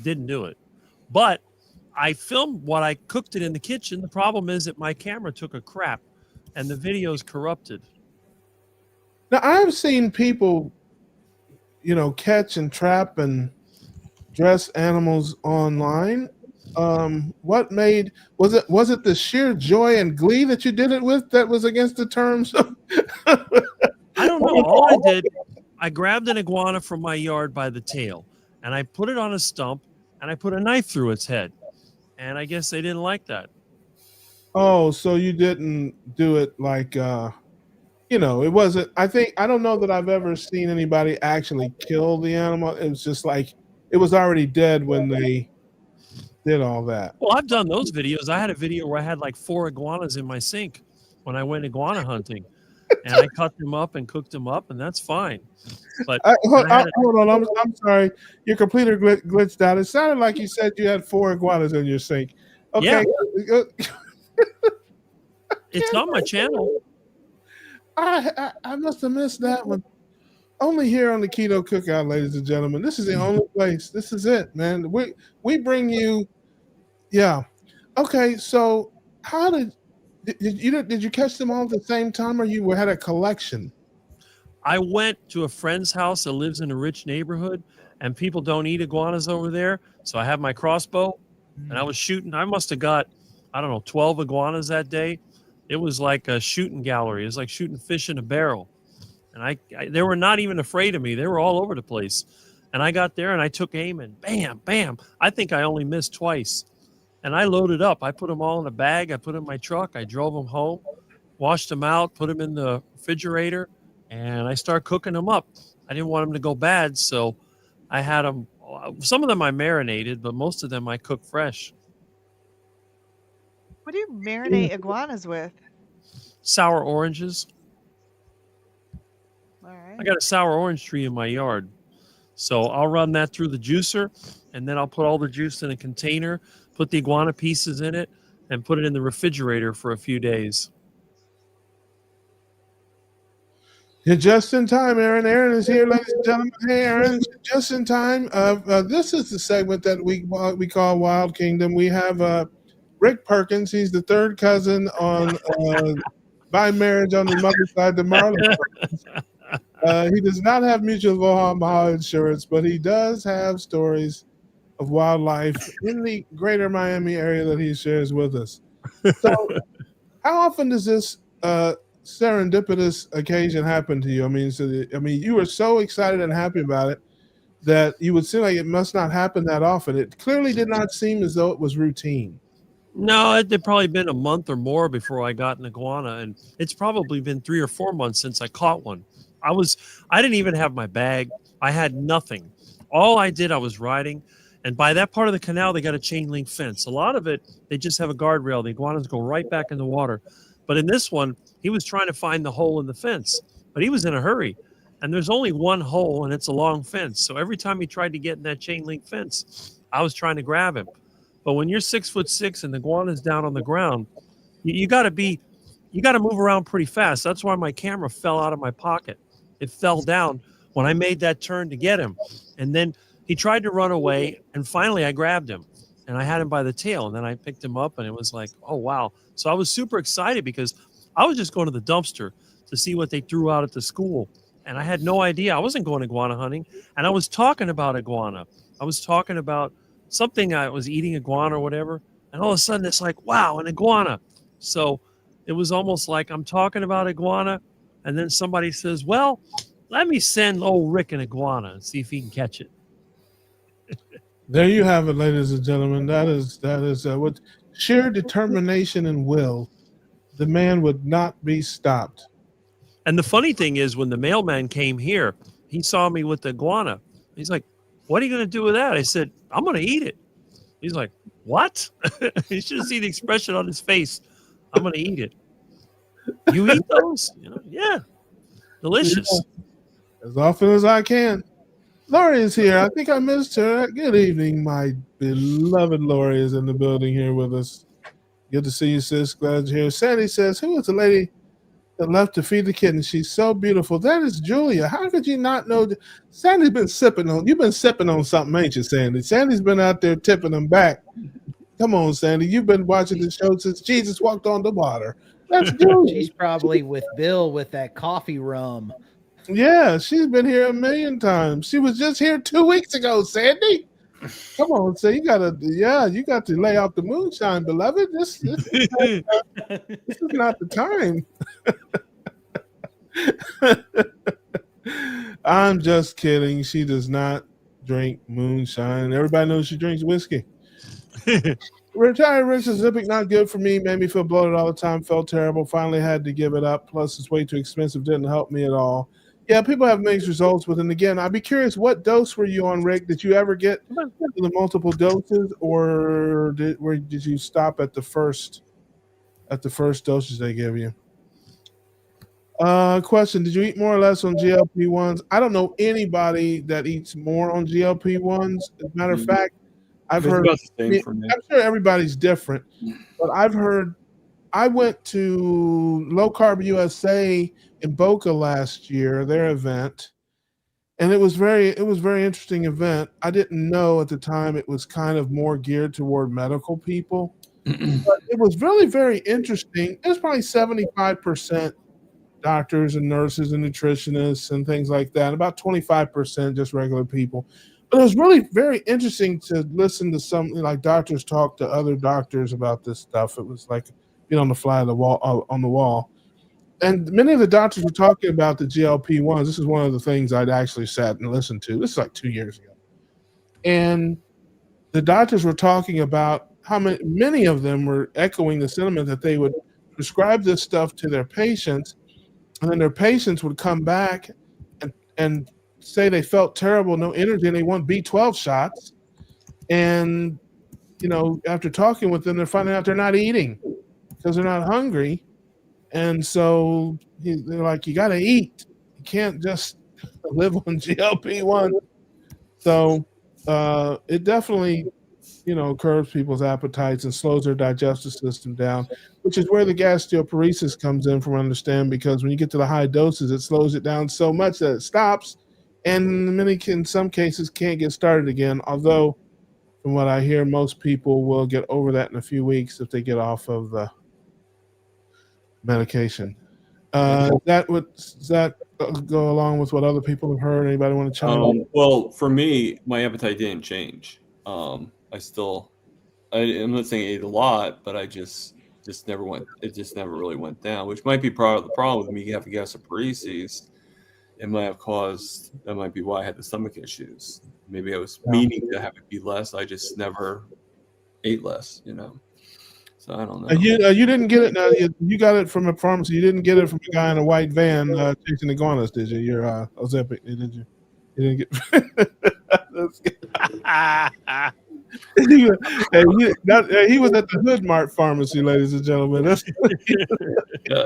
didn't do it. But I filmed what I cooked it in the kitchen. The problem is that my camera took a crap, and the video's corrupted. Now I've seen people, catch and trap and dress animals online. What made was it the sheer joy and glee that you did it with that was against the terms? I don't know. All I did, I grabbed an iguana from my yard by the tail, and I put it on a stump, and I put a knife through its head. And I guess they didn't like that. Oh, so you didn't do it like, it wasn't. I don't know that I've ever seen anybody actually kill the animal. It was just like it was already dead when they did all that. Well, I've done those videos. I had a video where I had like 4 iguanas in my sink when I went iguana hunting, and I cut them up and cooked them up, and that's fine. But hold on, I'm sorry, your computer glitched out. It sounded like you said you had 4 iguanas in your sink. Okay, yeah. It's on my channel. I must have missed that one. Only here on the Keto Cookout, ladies and gentlemen. This is the only place. This is it, man. We bring you, yeah. Okay, so how did you catch them all at the same time, or you had a collection? I went to a friend's house that lives in a rich neighborhood, and people don't eat iguanas over there. So I have my crossbow, and I was shooting. I must have got, I don't know, 12 iguanas that day. It was like a shooting gallery. It was like shooting fish in a barrel. And they were not even afraid of me. They were all over the place. And I got there and I took aim and bam, bam. I think I only missed twice. And I loaded up. I put them all in a bag. I put them in my truck. I drove them home, washed them out, put them in the refrigerator, and I started cooking them up. I didn't want them to go bad, so I had them. Some of them I marinated, but most of them I cooked fresh. What do you marinate iguanas with? Sour oranges. All right. I got a sour orange tree in my yard. So I'll run that through the juicer, and then I'll put all the juice in a container, put the iguana pieces in it, and put it in the refrigerator for a few days. You're just in time, Aaron. Aaron is here, ladies and gentlemen. Hey, Aaron, just in time. This is the segment that we call Wild Kingdom. We have Rick Perkins. He's the third cousin on by marriage on the mother's side to Marlon Perkins. He does not have mutual Baja insurance, but he does have stories of wildlife in the greater Miami area that he shares with us. So, how often does this serendipitous occasion happen to you? I mean, you were so excited and happy about it that you would seem like it must not happen that often. It clearly did not seem as though it was routine. No, it had probably been a month or more before I got an iguana, and it's probably been 3 or 4 months since I caught one. I didn't even have my bag. I had nothing. All I did, I was riding, and by that part of the canal, they got a chain link fence. A lot of it, they just have a guardrail. The iguanas go right back in the water. But in this one, he was trying to find the hole in the fence, but he was in a hurry. And there's only one hole, and it's a long fence. So every time he tried to get in that chain link fence, I was trying to grab him. But when you're 6'6" and the iguana's down on the ground, you got to move around pretty fast. That's why my camera fell out of my pocket. It fell down when I made that turn to get him. And then he tried to run away, and finally I grabbed him. And I had him by the tail, and then I picked him up, and it was like, oh, wow. So I was super excited because I was just going to the dumpster to see what they threw out at the school. And I had no idea. I wasn't going iguana hunting. And I was talking about iguana. I was talking about something. I was eating iguana or whatever. And all of a sudden, it's like, wow, an iguana. So it was almost like I'm talking about iguana. And then somebody says, well, let me send old Rick an iguana and see if he can catch it. There you have it, ladies and gentlemen. That is with sheer determination and will, the man would not be stopped. And the funny thing is, when the mailman came here, he saw me with the iguana. He's like, what are you going to do with that? I said, I'm going to eat it. He's like, what? You should see the expression on his face. I'm going to eat it. You eat those? Yeah. Delicious. As often as I can. Lori is here. I think I missed her. Good evening, my beloved Lori is in the building here with us. Good to see you, sis. Glad you're here. Sandy says, who is the lady that left to feed the kitten? She's so beautiful. That is Julia. How could you not know? Sandy's been sipping on. You've been sipping on something, ain't you, Sandy? Sandy's been out there tipping them back. Come on, Sandy. You've been watching the show since Jesus walked on the water. That's Julia. She's probably with Bill with that coffee rum. Yeah, she's been here a million times. She was just here 2 weeks ago, Sandy. Come on, so you got to lay off the moonshine, beloved. This is not the time. I'm just kidding. She does not drink moonshine. Everybody knows she drinks whiskey. Retired Rick says, Zipic not good for me. Made me feel bloated all the time. Felt terrible. Finally had to give it up. Plus, it's way too expensive. Didn't help me at all. Yeah, people have mixed results with it. Again, I'd be curious, what dose were you on, Rick? Did you ever get the multiple doses, or did you stop at the first dosage they give you? Question: did you eat more or less on GLP-1s? I don't know anybody that eats more on GLP-1s. As a matter of fact, I've heard. About the same for me. I'm sure everybody's different, but I've heard. I went to Low Carb USA in Boca last year, their event, and it was very interesting event. I didn't know at the time it was kind of more geared toward medical people, but it was really very interesting. It was probably 75% doctors and nurses and nutritionists and things like that, about 25% just regular people. But it was really very interesting to listen to something like doctors talk to other doctors about this stuff. It was like on the fly of the wall on the wall. And many of the doctors were talking about the GLP-1s. This is one of the things I'd actually sat and listened to. This is like 2 years ago. And the doctors were talking about how many of them were echoing the sentiment that they would prescribe this stuff to their patients, and then their patients would come back and say they felt terrible, no energy, and they want B12 shots. And, after talking with them, they're finding out they're not eating because they're not hungry. And so they're like, you got to eat. You can't just live on GLP-1. So it definitely, curbs people's appetites and slows their digestive system down, which is where the gastroparesis comes in from, understand, because when you get to the high doses, it slows it down so much that it stops. And in some cases, can't get started again. Although, from what I hear, most people will get over that in a few weeks if they get off of the medication. Does that go along with what other people have heard? Anybody want to chime in? Well, for me, my appetite didn't change. I'm not saying I ate a lot, but I just never went. It just never really went down, which might be part of the problem with me having gastroparesis. That might be why I had the stomach issues. Maybe I was meaning to have it be less. I just never ate less, So I don't know. You didn't get it. Now you got it from a pharmacy. You didn't get it from a guy in a white van chasing iguanas, did you? Your Ozempic, did you? You didn't get. He was at the Hood Mart pharmacy, ladies and gentlemen.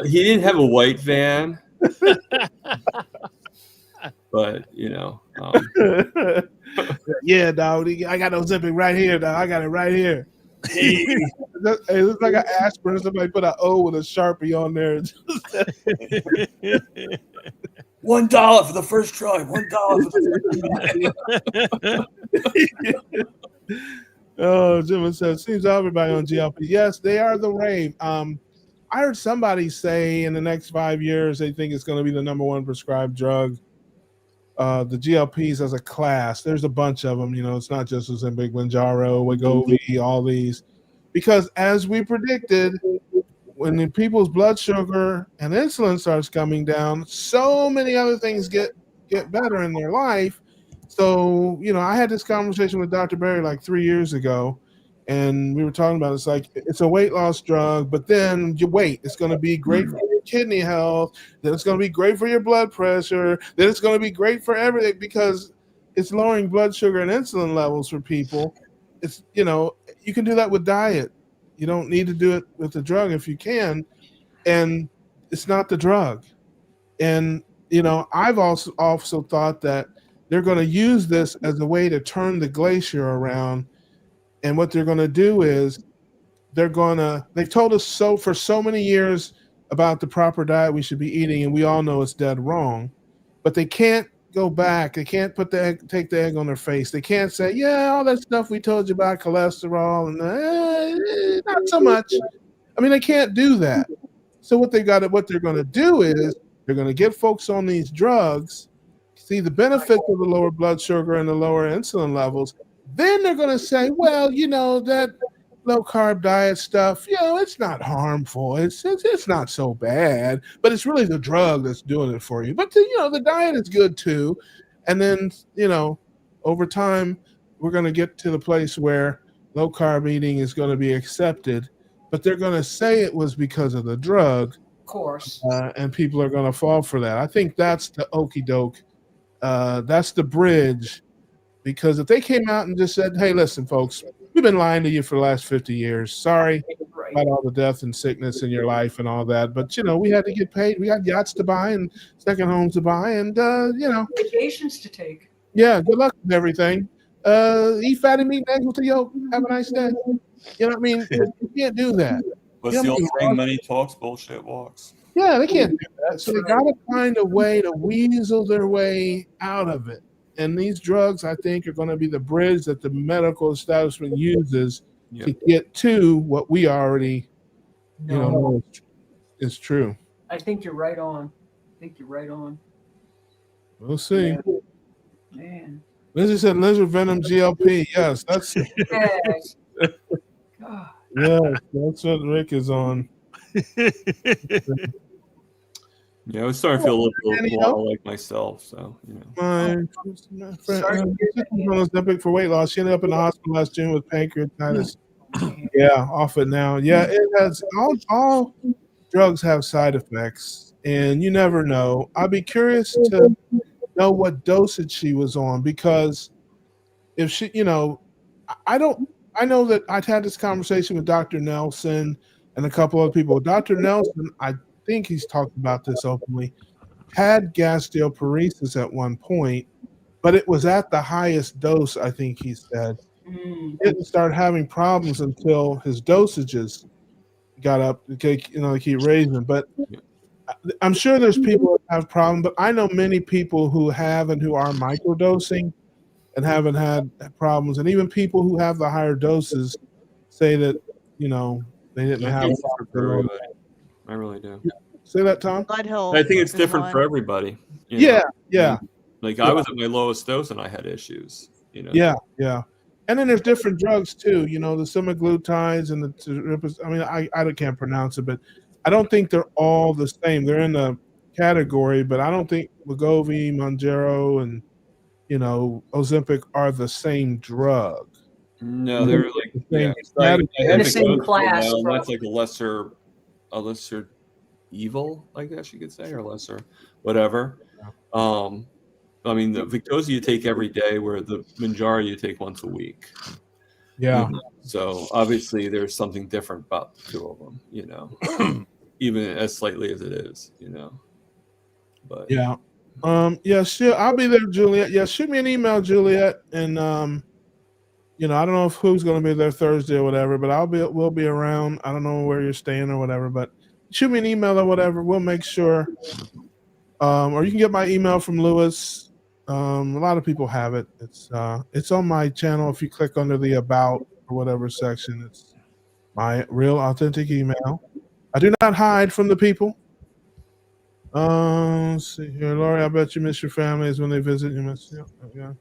He didn't have a white van, but yeah, dog. I got Ozempic right here, dog. I got it right here. It looks like an aspirin. Somebody put an O with a Sharpie on there. $1 for the first try. $1 for the first try. Oh, Jim says, seems everybody on GLP. Yes, they are the rave. I heard somebody say in the next 5 years they think it's going to be the number one prescribed drug. The GLPs as a class, there's a bunch of them. It's not just Ozempic, Mounjaro, Wegovy, all these, because as we predicted, when the people's blood sugar and insulin starts coming down, so many other things get better in their life. So I had this conversation with Dr. Berry like 3 years ago, and we were talking about it's like it's a weight loss drug, but then you wait, it's going to be great for your kidney health, then it's going to be great for your blood pressure, then it's going to be great for everything because it's lowering blood sugar and insulin levels for people. It's you can do that with diet. You don't need to do it with the drug if you can, and it's not the drug. And I've also thought that they're going to use this as a way to turn the glacier around. And what they're going to do is they've told us so for so many years about the proper diet we should be eating, and we all know it's dead wrong. But they can't go back. They can't take the egg on their face. They can't say, yeah, all that stuff we told you about cholesterol and not so much. I mean, they can't do that. So what they're going to do is they're going to get folks on these drugs, see the benefits of the lower blood sugar and the lower insulin levels. Then they're going to say, well, that low carb diet stuff, it's not harmful. It's not so bad, but it's really the drug that's doing it for you. But the diet is good too. And then, over time, we're going to get to the place where low carb eating is going to be accepted, but they're going to say it was because of the drug. course. and people are going to fall for that. I think that's the okey doke. That's the bridge. Because if they came out and just said, "Hey, listen, folks, we've been lying to you for the last 50 years. Sorry Right. about all the death and sickness in your life and all that, but we had to get paid. We got yachts to buy and second homes to buy, and Vacations to take. yeah, good luck with everything. Eat fatty meat and eggs with the yolk. Have a nice day." You know what I mean? You can't do that. What's You the know old what I saying? mean? Money talks, bullshit walks. Yeah, they can't do that. So they got to find a way to weasel their way out of it. And these drugs, I think, are going to be the bridge that the medical establishment uses Yep. to get to what we already, know is true. I think you're right on. We'll see. Yeah. Man. Lizzie said lizard venom GLP. Yes, that's Yes. God. yes, that's what Rick is on. Yeah, I was starting to feel a Any little help? more like myself. So My Sorry to friend hear that. was Ozempic for weight loss. She ended up in the hospital last June with pancreatitis. Yeah, off it now. Yeah, it has all drugs have side effects, and you never know. I'd be curious to know what dosage she was on, because if she, I don't. I know that I'd had this conversation with Dr. Nelson and a couple other people. Dr. Nelson, I think he's talked about this openly, had gastroparesis at one point, but it was at the highest dose, I think he said. Mm. Didn't start having problems until his dosages got up. They keep raising. But I'm sure there's people that have problems, but I know many people who have and who are microdosing and haven't had problems. And even people who have the higher doses say that, they didn't have it's different for everybody. I really do. Say that, Tom? Blood Hill. I think it's is different one. for everybody. Yeah. Like I was at my lowest dose and I had issues. Yeah. And then there's different drugs too, the semaglutides and the I mean, I can't pronounce it, but I don't think they're all the same. They're in the category, but I don't think Wegovy, Mounjaro, and Ozempic are the same drug. No, they're like same I had In the same Vicodin for a class, while, and that's probably. like a lesser evil, I guess you could say, or lesser whatever. I mean, the Victoza you take every day, where the Mounjaro you take once a week. Yeah. So obviously there's something different about the two of them, even as slightly as it is, But Yeah. Sure. I'll be there, Juliet. Yeah, shoot me an email, Juliet, and I don't know who's going to be there Thursday or whatever, but we'll be around. I don't know where you're staying or whatever, but shoot me an email or whatever. We'll make sure. Or you can get my email from Lewis. A lot of people have it. It's on my channel. If you click under the about or whatever section, it's my real authentic email. I do not hide from the people. Let's see here, Lori. I bet you miss your families when they visit. You miss. Yeah.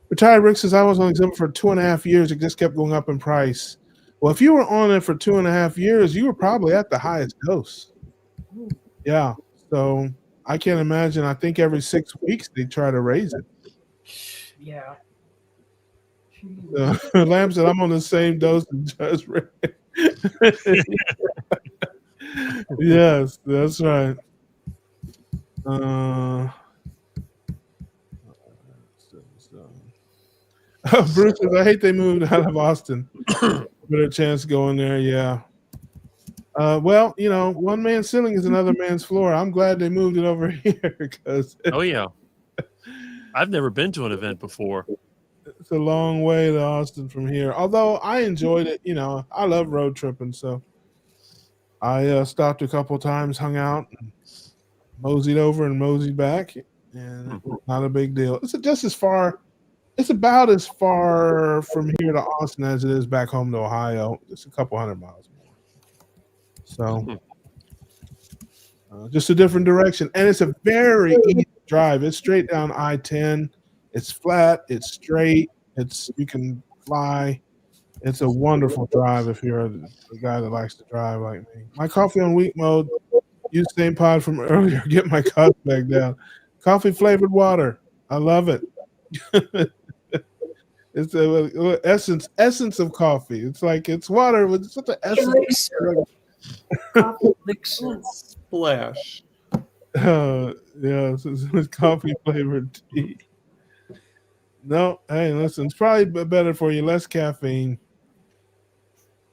Retired Rick says I was on Exempt for 2.5 years. It just kept going up in price. Well, if you were on it for 2.5 years, you were probably at the highest dose. Yeah. So I can't imagine. I think every 6 weeks they try to raise it. Yeah. Lamb said I'm on the same dose as Rick. Yes, that's right. Bruce says, I hate they moved out of Austin. Better chance going there, yeah. Well, one man's ceiling is another man's floor. I'm glad they moved it over here because Oh yeah, I've never been to an event before. it's a long way to Austin from here. Although I enjoyed it, I love road tripping, so I stopped a couple times, hung out, and moseyed over and moseyed back, and it was not a big deal. It's about as far from here to Austin as it is back home to Ohio. Just a couple hundred miles more. So just a different direction. And it's a very easy drive. It's straight down I-10. It's flat. It's straight. You can fly. It's a wonderful drive if you're a guy that likes to drive like me. My coffee on weak mode. Use the same pod from earlier. Get my cost back down. Coffee flavored water. I love it. It's the essence of coffee. It's like it's water with such an essence. Coffee elixir. Splash. Yeah, it's coffee flavored tea. No, hey, listen, it's probably better for you. Less caffeine.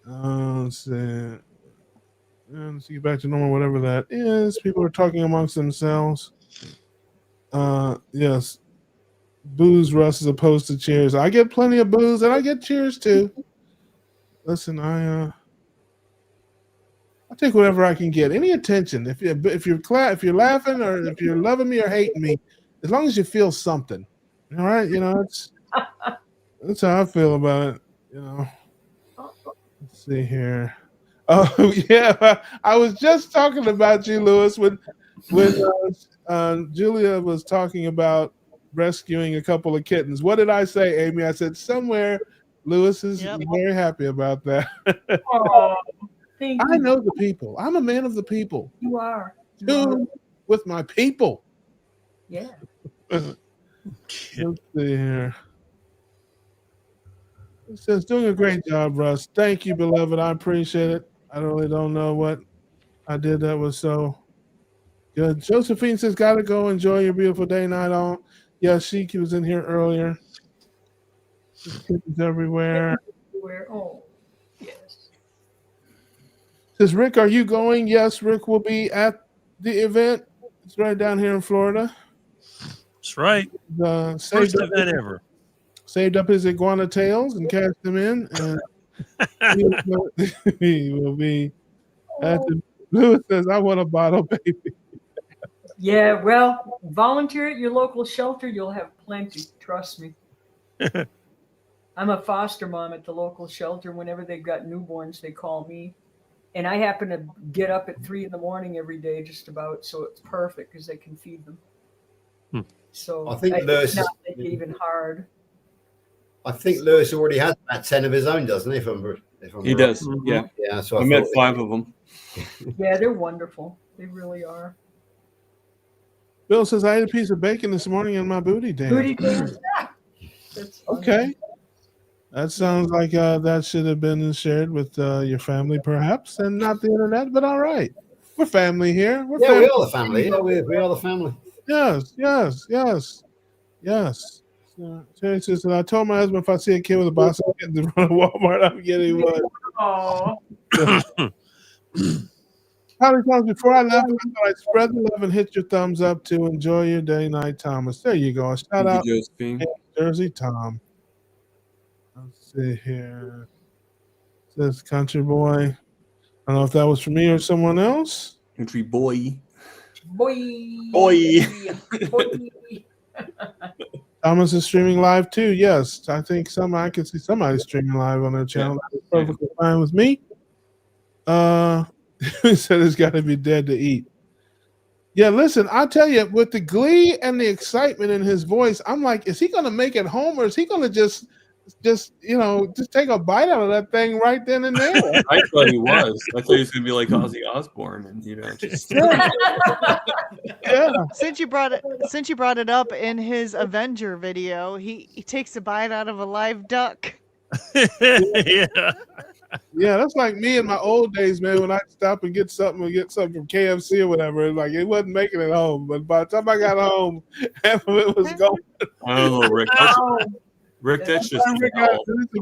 Let's see. Let's get back to normal, whatever that is. People are talking amongst themselves. Yes. Booze, Russ, as opposed to cheers. I get plenty of booze and I get cheers too. Listen, I take whatever I can get. Any attention. If you're laughing or if you're loving me or hating me, as long as you feel something. All right, that's how I feel about it. Let's see here. Oh yeah, I was just talking about you, Lewis, when Julia was talking about rescuing a couple of kittens. What did I say, Amy? I said somewhere Lewis is very happy about that. Oh, thank you. I know the people. I'm a man of the people. You are. With my people. Yeah. Let's see here. It says, doing a great job, Russ. Thank you, beloved. I appreciate it. I really don't know what I did that was so good. Josephine says, gotta go enjoy your beautiful day night on. Yeah, she was in here earlier. There's kittens everywhere. Oh, yes. Says, Rick, are you going? Yes, Rick will be at the event. It's right down here in Florida. That's right. First event ever. Saved up his iguana tails and cashed them in. And he will be at the Lewis says, I want a bottle, baby. Yeah, well, volunteer at your local shelter. You'll have plenty. Trust me. I'm a foster mom at the local shelter. Whenever they've got newborns, they call me. And I happen to get up at 3 a.m. every day, just about. So it's perfect because they can feed them. So I think it's not even hard. I think Lewis already has about 10 of his own, doesn't he? He does. Yeah. Yeah. So I met 5 of them. Yeah, they're wonderful. They really are. Bill says, I ate a piece of bacon this morning in my booty dance. Booty dance? That's fun. Okay. That sounds like that should have been shared with your family, perhaps, and not the internet, but all right. We're family here. We are the family. Yeah, we are the family. Yes. Terry says, I told my husband if I see a kid with a box of kittens in front of Walmart, I'm getting one. Oh. Holly Thomas, before I left, I thought I'd spread the love and hit your thumbs up to enjoy your day night, Thomas. There you go. Shout out Josephine. Jersey Tom. Let's see here. It says Country Boy. I don't know if that was for me or someone else. Country Boy. Boy. Thomas is streaming live too. Yes, I think I can see somebody streaming live on their channel. That's perfectly fine with me. He said it's got to be dead to eat. Yeah, listen, I tell you, with the glee and the excitement in his voice, I'm like, is he going to make it home, or is he going to just take a bite out of that thing right then and there? I thought he was. I thought he was going to be like Ozzy Osbourne, and just. Yeah. Since you brought it up in his Avenger video, he takes a bite out of a live duck. Yeah, that's like me in my old days, man. When I stop and get something from KFC or whatever, like it wasn't making it home. But by the time I got home, half of it was gone. I don't know, Rick. Rick, that's just.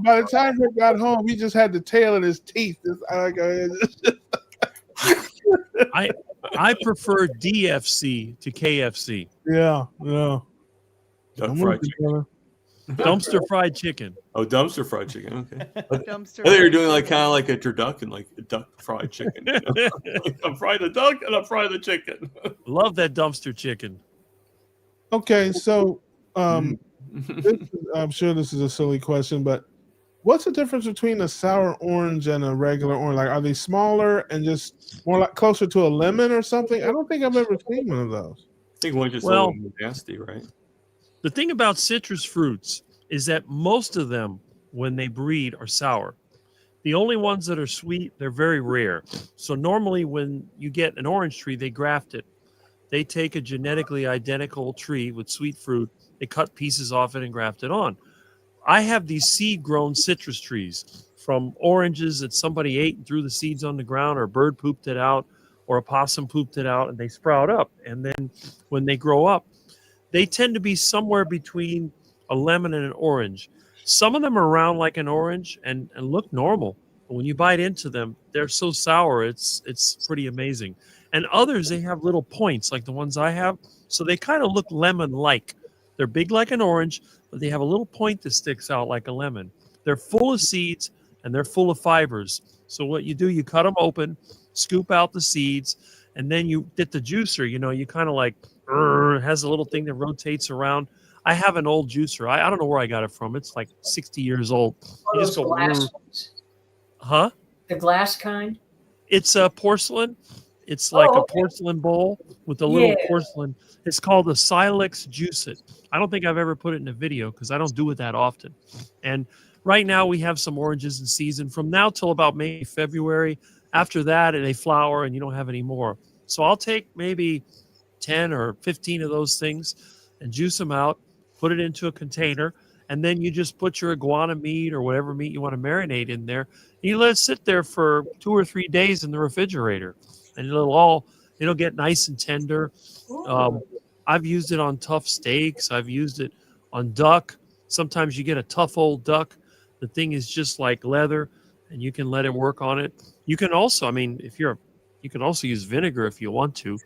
By the time Rick got home, he just had the tail in his teeth. I prefer DFC to KFC. Yeah. Duck fried chicken. Dumpster fried chicken. Oh, dumpster fried chicken. Okay. Dumpster. I thought you were doing kind of like a turducken, like a duck fried chicken. I'm frying the duck and I'm frying the chicken. Love that dumpster chicken. Okay, so I'm sure this is a silly question, but what's the difference between a sour orange and a regular orange? Like, are they smaller and just more like closer to a lemon or something? I don't think I've ever seen one of those. I think one's just a little nasty, right? The thing about citrus fruits is that most of them, when they breed, are sour. The only ones that are sweet, they're very rare. So normally when you get an orange tree, they graft it. They take a genetically identical tree with sweet fruit, they cut pieces off it and graft it on. I have these seed-grown citrus trees from oranges that somebody ate and threw the seeds on the ground, or a bird pooped it out, or a possum pooped it out, and they sprout up. And then when they grow up, they tend to be somewhere between a lemon and an orange. Some of them are round like an orange and look normal. But when you bite into them, they're so sour, it's pretty amazing. And others, they have little points like the ones I have. So they kind of look lemon-like. They're big like an orange, but they have a little point that sticks out like a lemon. They're full of seeds and they're full of fibers. So what you do, you cut them open, scoop out the seeds, and then you get the juicer. You kind of like, it has a little thing that rotates around. I have an old juicer. I don't know where I got it from. It's like 60 years old. You just Those go, glass ones. huh? The glass kind. It's a porcelain. It's like a porcelain bowl with a little porcelain. It's called a Silex Juice It. I don't think I've ever put it in a video because I don't do it that often. And right now we have some oranges in season from now till about May, February. After that, they flower and you don't have any more. So I'll take maybe 10 or 15 of those things and juice them out, put it into a container, and then you just put your iguana meat or whatever meat you want to marinate in there. And you let it sit there for 2 or 3 days in the refrigerator, and it'll get nice and tender. I've used it on tough steaks. I've used it on duck. Sometimes you get a tough old duck. The thing is just like leather, and you can let it work on it. You can also, you can also use vinegar if you want to,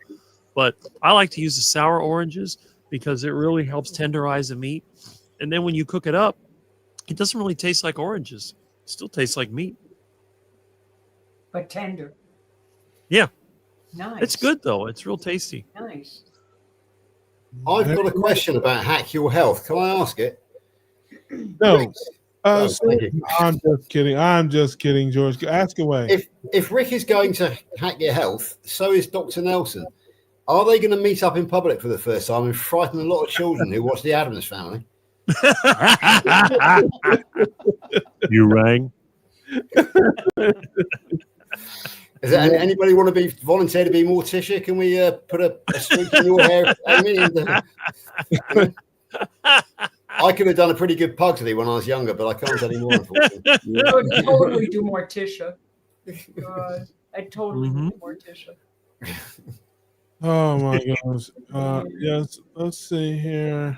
but I like to use the sour oranges because it really helps tenderize the meat. And then when you cook it up, it doesn't really taste like oranges. It still tastes like meat. But tender. Yeah. Nice. It's good, though. It's real tasty. Nice. I've got a question about Hack Your Health. Can I ask it? No. Oh, thank you. I'm just kidding, George. Ask away. If Rick is going to hack your health, so is Dr. Nelson. Are they going to meet up in public for the first time and frighten a lot of children who watch the Addams Family? You rang. Is there anybody want to volunteer to be Morticia? Can we put a streak in your hair, Amy? I could have done a pretty good Pugsley when I was younger, but I can't anymore, unfortunately. I would totally do Morticia. I'd totally do Morticia. Oh my goodness. Yes, let's see here.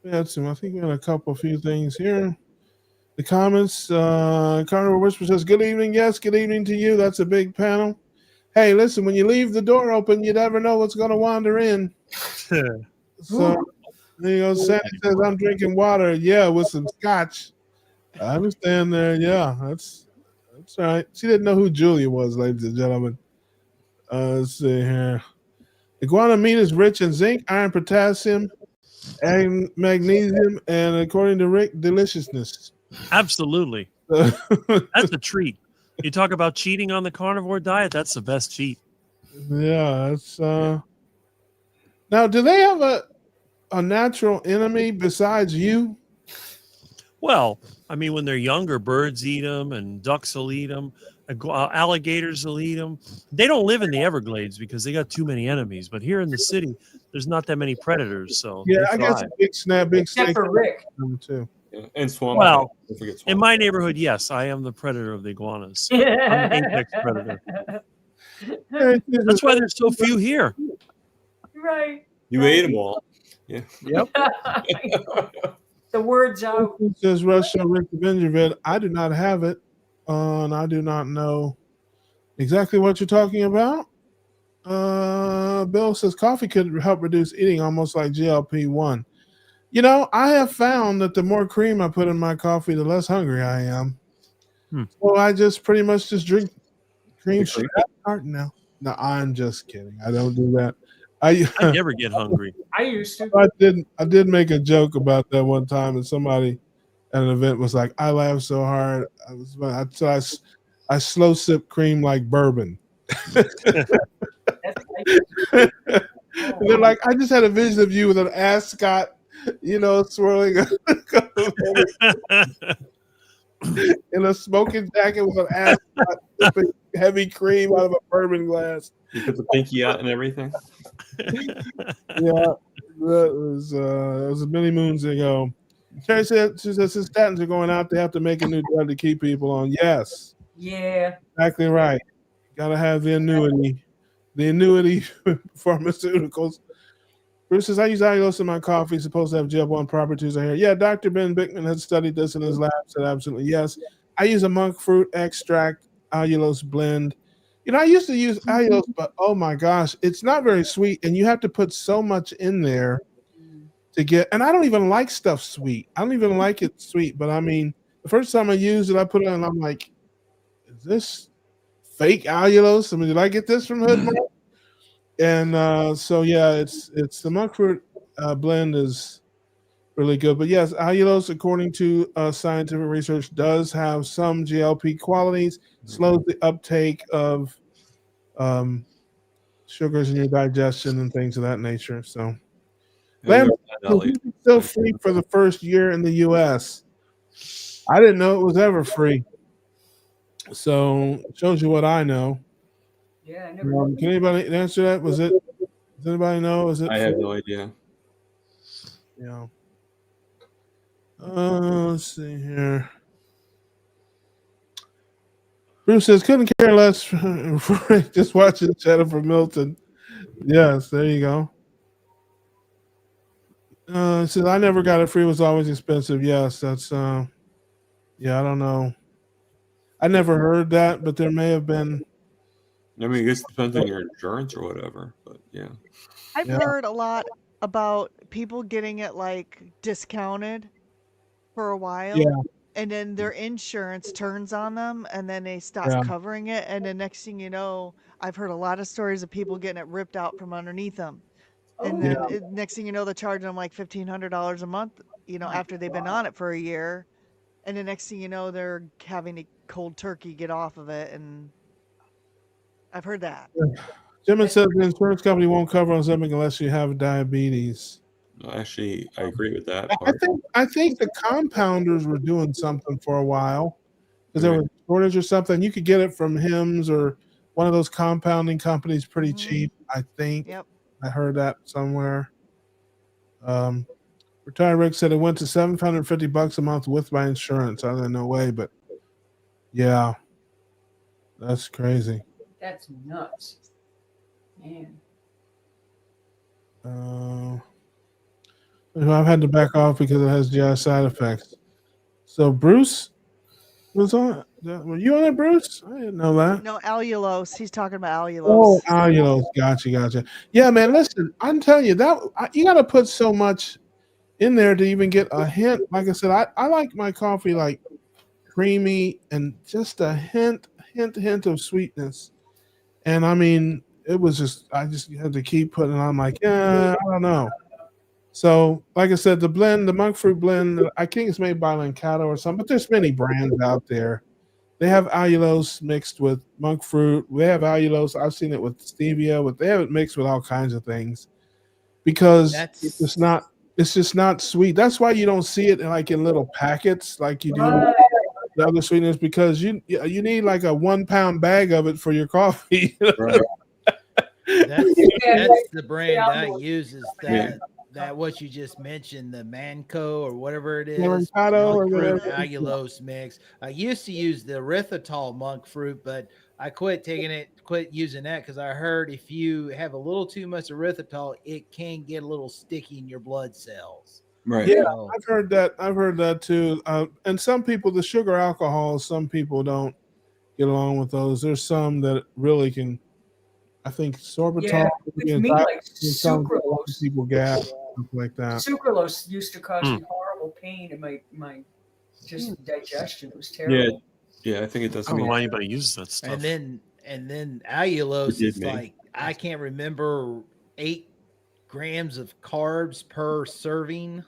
We had some, I think we had a few things here. The comments, Carnival Whisper says, good evening. Yes, good evening to you. That's a big panel. Hey, listen, when you leave the door open, you never know what's going to wander in. So, there you go. Sandy says, I'm drinking water. Yeah, with some scotch. I understand there. Yeah, that's all right. She didn't know who Julia was, ladies and gentlemen. Let's see here. Iguana meat is rich in zinc, iron, potassium, and magnesium, and according to Rick, deliciousness. Absolutely. That's a treat. You talk about cheating on the carnivore diet, that's the best cheat. Yeah, it's now do they have a natural enemy besides you? Well, when they're younger, birds eat them and ducks will eat them. Alligators will eat them. They don't live in the Everglades because they got too many enemies. But here in the city, there's not that many predators. So yeah, I guess a big snake. Except for Rick. Too. Yeah, and swamp. Well, swamp. in my neighborhood, yes, I am the predator of the iguanas. I'm an apex predator. That's why there's so few here. Right. You ate them all. Yeah. Yep. The word's out. It says Russia Rick Vengervid. I do not have it. And I do not know exactly what you're talking about. Bill says coffee could help reduce eating, almost like GLP-1. I have found that the more cream I put in my coffee, the less hungry I am. So I just pretty much just drink cream straight out of the carton now. No, I'm just kidding. I don't do that. I never get hungry. I used to. I did make a joke about that one time, and somebody at an event was like, I laughed so hard. I slow sip cream like bourbon. And they're like, I just had a vision of you with an ascot, swirling in a smoking jacket with an ascot, sipping heavy cream out of a bourbon glass. You put the pinky out and everything. Yeah, that was many moons ago. Terry said, she says, since statins are going out, they have to make a new drug to keep people on. Yes, Yeah. exactly right. Got to have the annuity pharmaceuticals. Bruce says, I use allulose in my coffee. It's supposed to have GLP-1 properties. I hear. Yeah, Dr. Ben Bickman has studied this in his lab. Said absolutely yes. I use a monk fruit extract allulose blend. I used to use allulose, but oh my gosh, it's not very sweet, and you have to put so much in there to get. And I don't even like stuff sweet. I don't even like it sweet. But I mean, the first time I used it, I put it on, and I'm like, is this fake allulose? I mean, did I get this from Hood Mart? And so yeah, it's the monk fruit blend is really good. But yes, allulose, according to scientific research, does have some GLP qualities, slows the uptake of sugars in your digestion and things of that nature. So Lamb is still free for the first year in the US. I didn't know it was ever free. So it shows you what I know. Yeah, I never know. Can anybody answer that? Does anybody know? Is it I have no idea. Yeah. Let's see here. Bruce says, couldn't care less. Just watching Jennifer Milton. Yes, there you go. Says, I never got it free. It was always expensive. Yes, that's, I don't know. I never heard that, but there may have been. I mean, I guess it depends on your insurance or whatever, but yeah. I've heard a lot about people getting it like discounted for a while. Yeah. And then their insurance turns on them and then they stop covering it. And the next thing you know, I've heard a lot of stories of people getting it ripped out from underneath them. And then next thing you know, they're charging them like $1,500 a month, after they've been on it for a year. And the next thing you know, they're having to cold turkey get off of it. And I've heard that. Jim says the insurance company won't cover Ozempic unless you have diabetes. Actually, I agree with that part. I think the compounders were doing something for a while because there was a shortage or something. You could get it from Hims or one of those compounding companies pretty cheap, I think. Yep. I heard that somewhere. Retired Rick said it went to $750 a month with my insurance. I don't know way, but yeah, that's crazy. That's nuts, man. I've had to back off because it has GI side effects. So Bruce was on. Were you on it, Bruce? I didn't know that. No, allulose. He's talking about allulose. Oh, allulose. Gotcha. Yeah, man. Listen, I'm telling you that you got to put so much in there to even get a hint. Like I said, I like my coffee like creamy and just a hint of sweetness. And I mean, it was just I just had to keep putting. I'm like, I don't know. So, like I said, the monk fruit blend, I think it's made by Keto or something, but there's many brands out there. They have allulose mixed with monk fruit. They have allulose. I've seen it with stevia. They have it mixed with all kinds of things because it's just not sweet. That's why you don't see it in little packets like you do the other sweeteners because you need like a 1 pound bag of it for your coffee. Right. That's the brand I use is that what you just mentioned, the Manco or whatever it is, monk fruit allulose mix. I used to use the erythritol monk fruit, but I quit using that because I heard if you have a little too much erythritol, it can get a little sticky in your blood cells. Right. Yeah, I've heard that too. And some people, the sugar alcohols, some people don't get along with those. There's some that really can. I think sorbitol. Yeah, with me, like sucralose. People gas, stuff like that. Sucralose used to cause me horrible pain in my just digestion. It was terrible. Yeah, I think it does. I don't know why anybody uses that stuff. And then allulose is like I can't remember 8 grams of carbs per serving.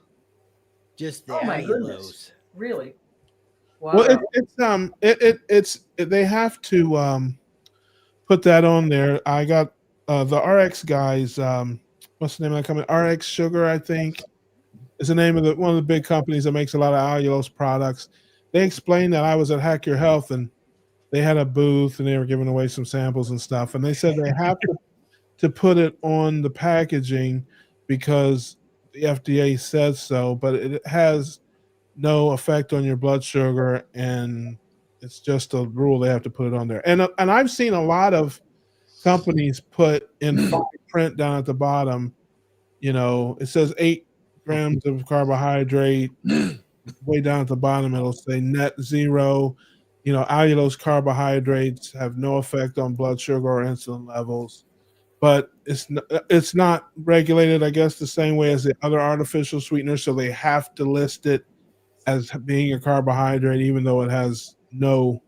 Just the allulose. Really? Wow. Well, it's they have to put that on there. I got the RX guys. What's the name of that company? RX Sugar, I think, is the name of one of the big companies that makes a lot of allulose products. They explained that I was at Hack Your Health and they had a booth and they were giving away some samples and stuff. And they said they have to put it on the packaging because the FDA says so. But it has no effect on your blood sugar, and it's just a rule they have to put it on there. And I've seen a lot of companies put in fine print down at the bottom, it says 8 grams of carbohydrate. Way down at the bottom, it'll say net 0. Allulose carbohydrates have no effect on blood sugar or insulin levels, but it's not regulated, I guess, the same way as the other artificial sweeteners. So they have to list it as being a carbohydrate, even though it has no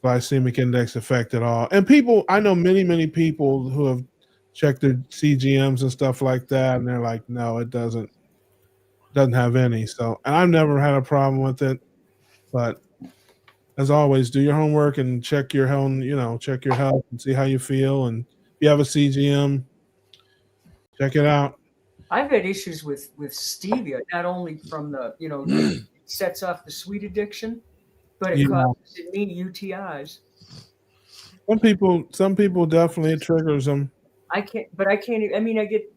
glycemic index effect at all. And I know many people who have checked their CGMs and stuff like that, and they're like, no, it doesn't have any. So, and I've never had a problem with it, but as always, do your homework and check your health, check your health and see how you feel. And if you have a CGM, check it out. I've had issues with stevia, not only from the, it sets off the sweet addiction, but it causes in me UTIs. Some people definitely, it triggers them. I get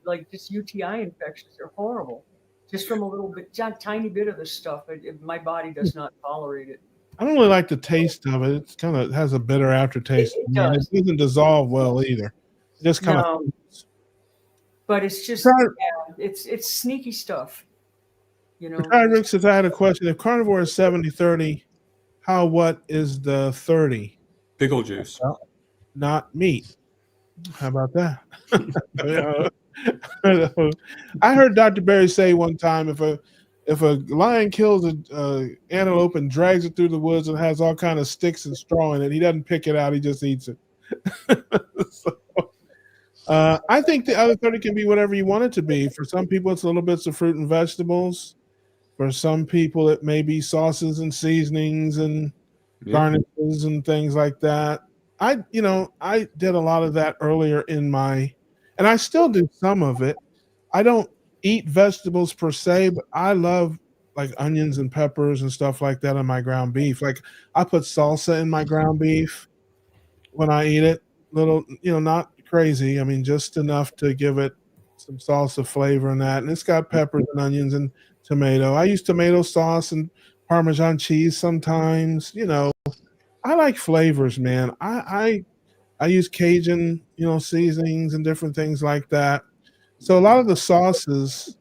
like just UTI infections. They're horrible. Just from a little bit, tiny bit of this stuff. My body does not tolerate it. I don't really like the taste of it. It's kind of has a bitter aftertaste. It does. It doesn't dissolve well either. It just kind of. But it's just, it's sneaky stuff. Rick says, I had a question. If carnivore is 70-30, what is the 30? Pickle juice. Well, not meat. How about that? I heard Dr. Berry say one time, if a lion kills an antelope and drags it through the woods and has all kind of sticks and straw in it, he doesn't pick it out, he just eats it. I think the other 30 can be whatever you want it to be. For some people, it's little bits of fruit and vegetables. For some people, it may be sauces and seasonings and garnishes and things like that. I did a lot of that earlier and I still do some of it. I don't eat vegetables per se, but I love like onions and peppers and stuff like that on my ground beef. Like I put salsa in my ground beef when I eat it. Little, not crazy. I mean, just enough to give it some salsa flavor and that. And it's got peppers and onions and tomato. I use tomato sauce and Parmesan cheese sometimes. I like flavors, man. I use Cajun, seasonings and different things like that. So a lot of the sauces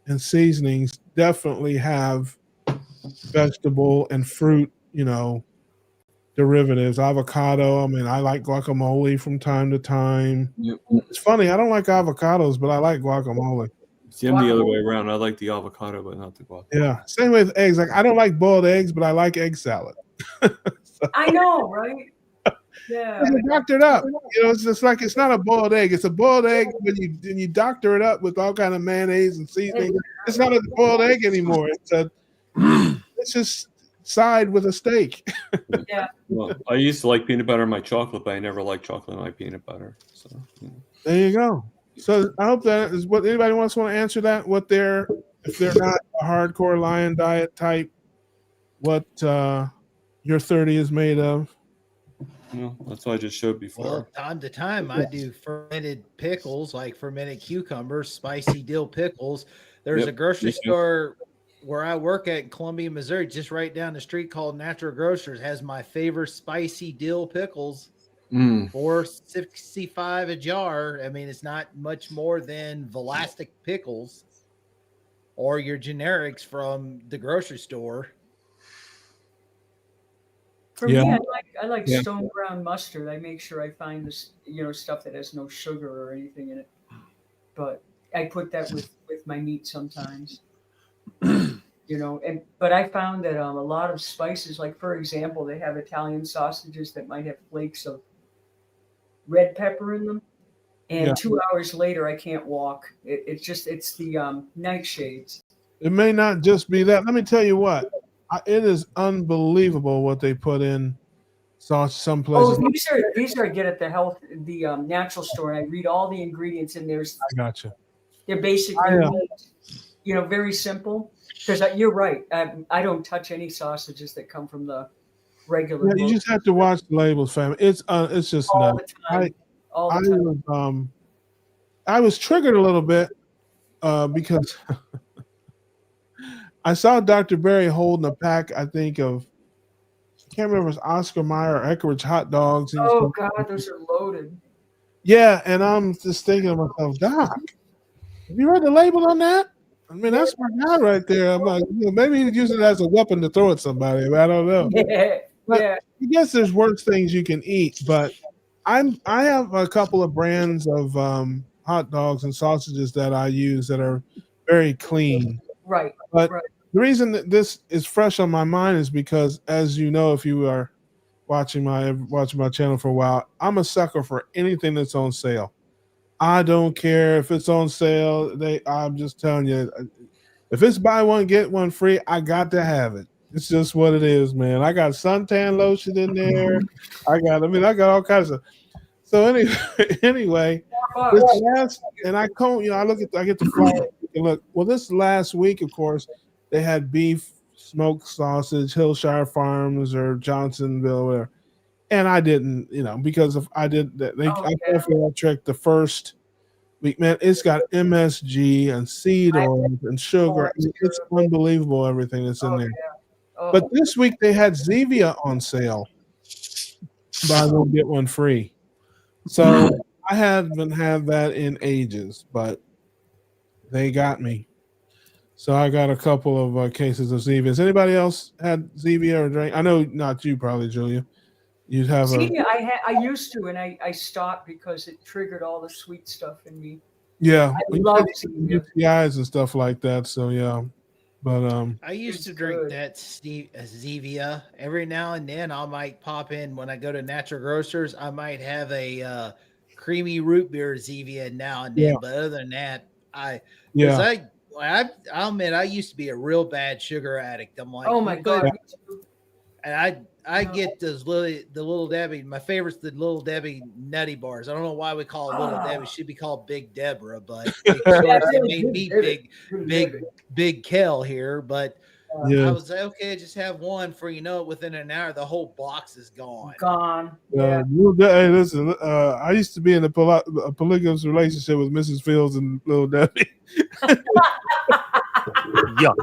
and seasonings definitely have vegetable and fruit, derivatives. Avocado. I mean, I like guacamole from time to time. Yep. It's funny. I don't like avocados, but I like guacamole. See, I'm the other way around. I like the avocado, but not the guacamole. Yeah. Same with eggs. Like I don't like boiled eggs, but I like egg salad. I know, right? Yeah. You doctor it up. It's just like it's not a boiled egg. It's a boiled egg when you doctor it up with all kind of mayonnaise and seasoning. It's not a boiled egg anymore. It's just side with a steak. Yeah. Well, I used to like peanut butter in my chocolate, but I never liked chocolate in my peanut butter. So there you go. So I hope that is what anybody want to answer that. If they're not a hardcore lion diet type, what your 30 is made of. That's what I just showed before. Well, time to time, I do fermented pickles, like fermented cucumbers, spicy dill pickles. There's a grocery store where I work at in Columbia, Missouri, just right down the street, called Natural Grocers, has my favorite spicy dill pickles for $4.65 a jar. I mean, it's not much more than Velastic pickles or your generics from the grocery store. For me, I like stone ground mustard. I make sure I find this, stuff that has no sugar or anything in it. But I put that with my meat sometimes. But I found that a lot of spices, like for example, they have Italian sausages that might have flakes of red pepper in them, and 2 hours later I can't walk. It's the nightshades. It may not just be that. Let me tell you what. It is unbelievable what they put in sauce some places. Oh, these are I get at the natural store, and I read all the ingredients, and I gotcha. They're basically very simple. Because you're right, I don't touch any sausages that come from the regular. Yeah, you just have to watch the labels, fam. It's just all nuts. the time. All the time. I was triggered a little bit because I saw Dr. Berry holding a pack, I think, of, I can't remember if it was Oscar Mayer or Eckrich hot dogs. He was Oh God, those are loaded. yeah, and I'm just thinking to myself, Doc, have you read the label on that? I mean, that's my guy right there. I'm like, maybe he's using it as a weapon to throw at somebody. I don't know. Yeah, But yeah. I guess there's worse things you can eat. But I have a couple of brands of hot dogs and sausages that I use that are very clean. Right. But Right. the reason that this is fresh on my mind is because, as you know, if you are watching my channel for a while, I'm a sucker for anything that's on sale. I don't care if it's on sale. I'm just telling you, if it's buy one get one free, I got to have it. It's just what it is, man. I got suntan lotion in there. I got all kinds of. So anyway, this last, and I get the flyer and look. Well, this last week, of course, they had beef smoked sausage, Hillshire Farms or Johnsonville, whatever. And I didn't, because if I did that, I definitely tricked the first week, man. It's got MSG and seed oil and sugar. I mean, it's unbelievable everything that's in there. Oh. But this week they had Zevia on sale. Buy one get one free. So I haven't had that in ages, but they got me. So I got a couple of cases of Zevia. Has anybody else had Zevia or drink? I know not you, probably, Julia. You'd have I used to, and I stopped because it triggered all the sweet stuff in me. Yeah, I love Zevia. UTIs and stuff like that. So yeah, but I used to drink that Zevia every now and then. I might pop in when I go to Natural Grocers. I might have a creamy root beer Zevia now and then. Yeah. But other than that, I'll admit I used to be a real bad sugar addict. I'm like, oh my God. And I get the Little Debbie. My favorite's the Little Debbie Nutty Bars. I don't know why we call it Little Debbie. Should be called Big Deborah, but they made me Big Kel here. But I was like, okay, just have one for within an hour the whole box is gone. Yeah. Hey, listen. I used to be in a polygamous relationship with Mrs. Fields and Little Debbie. Yuck.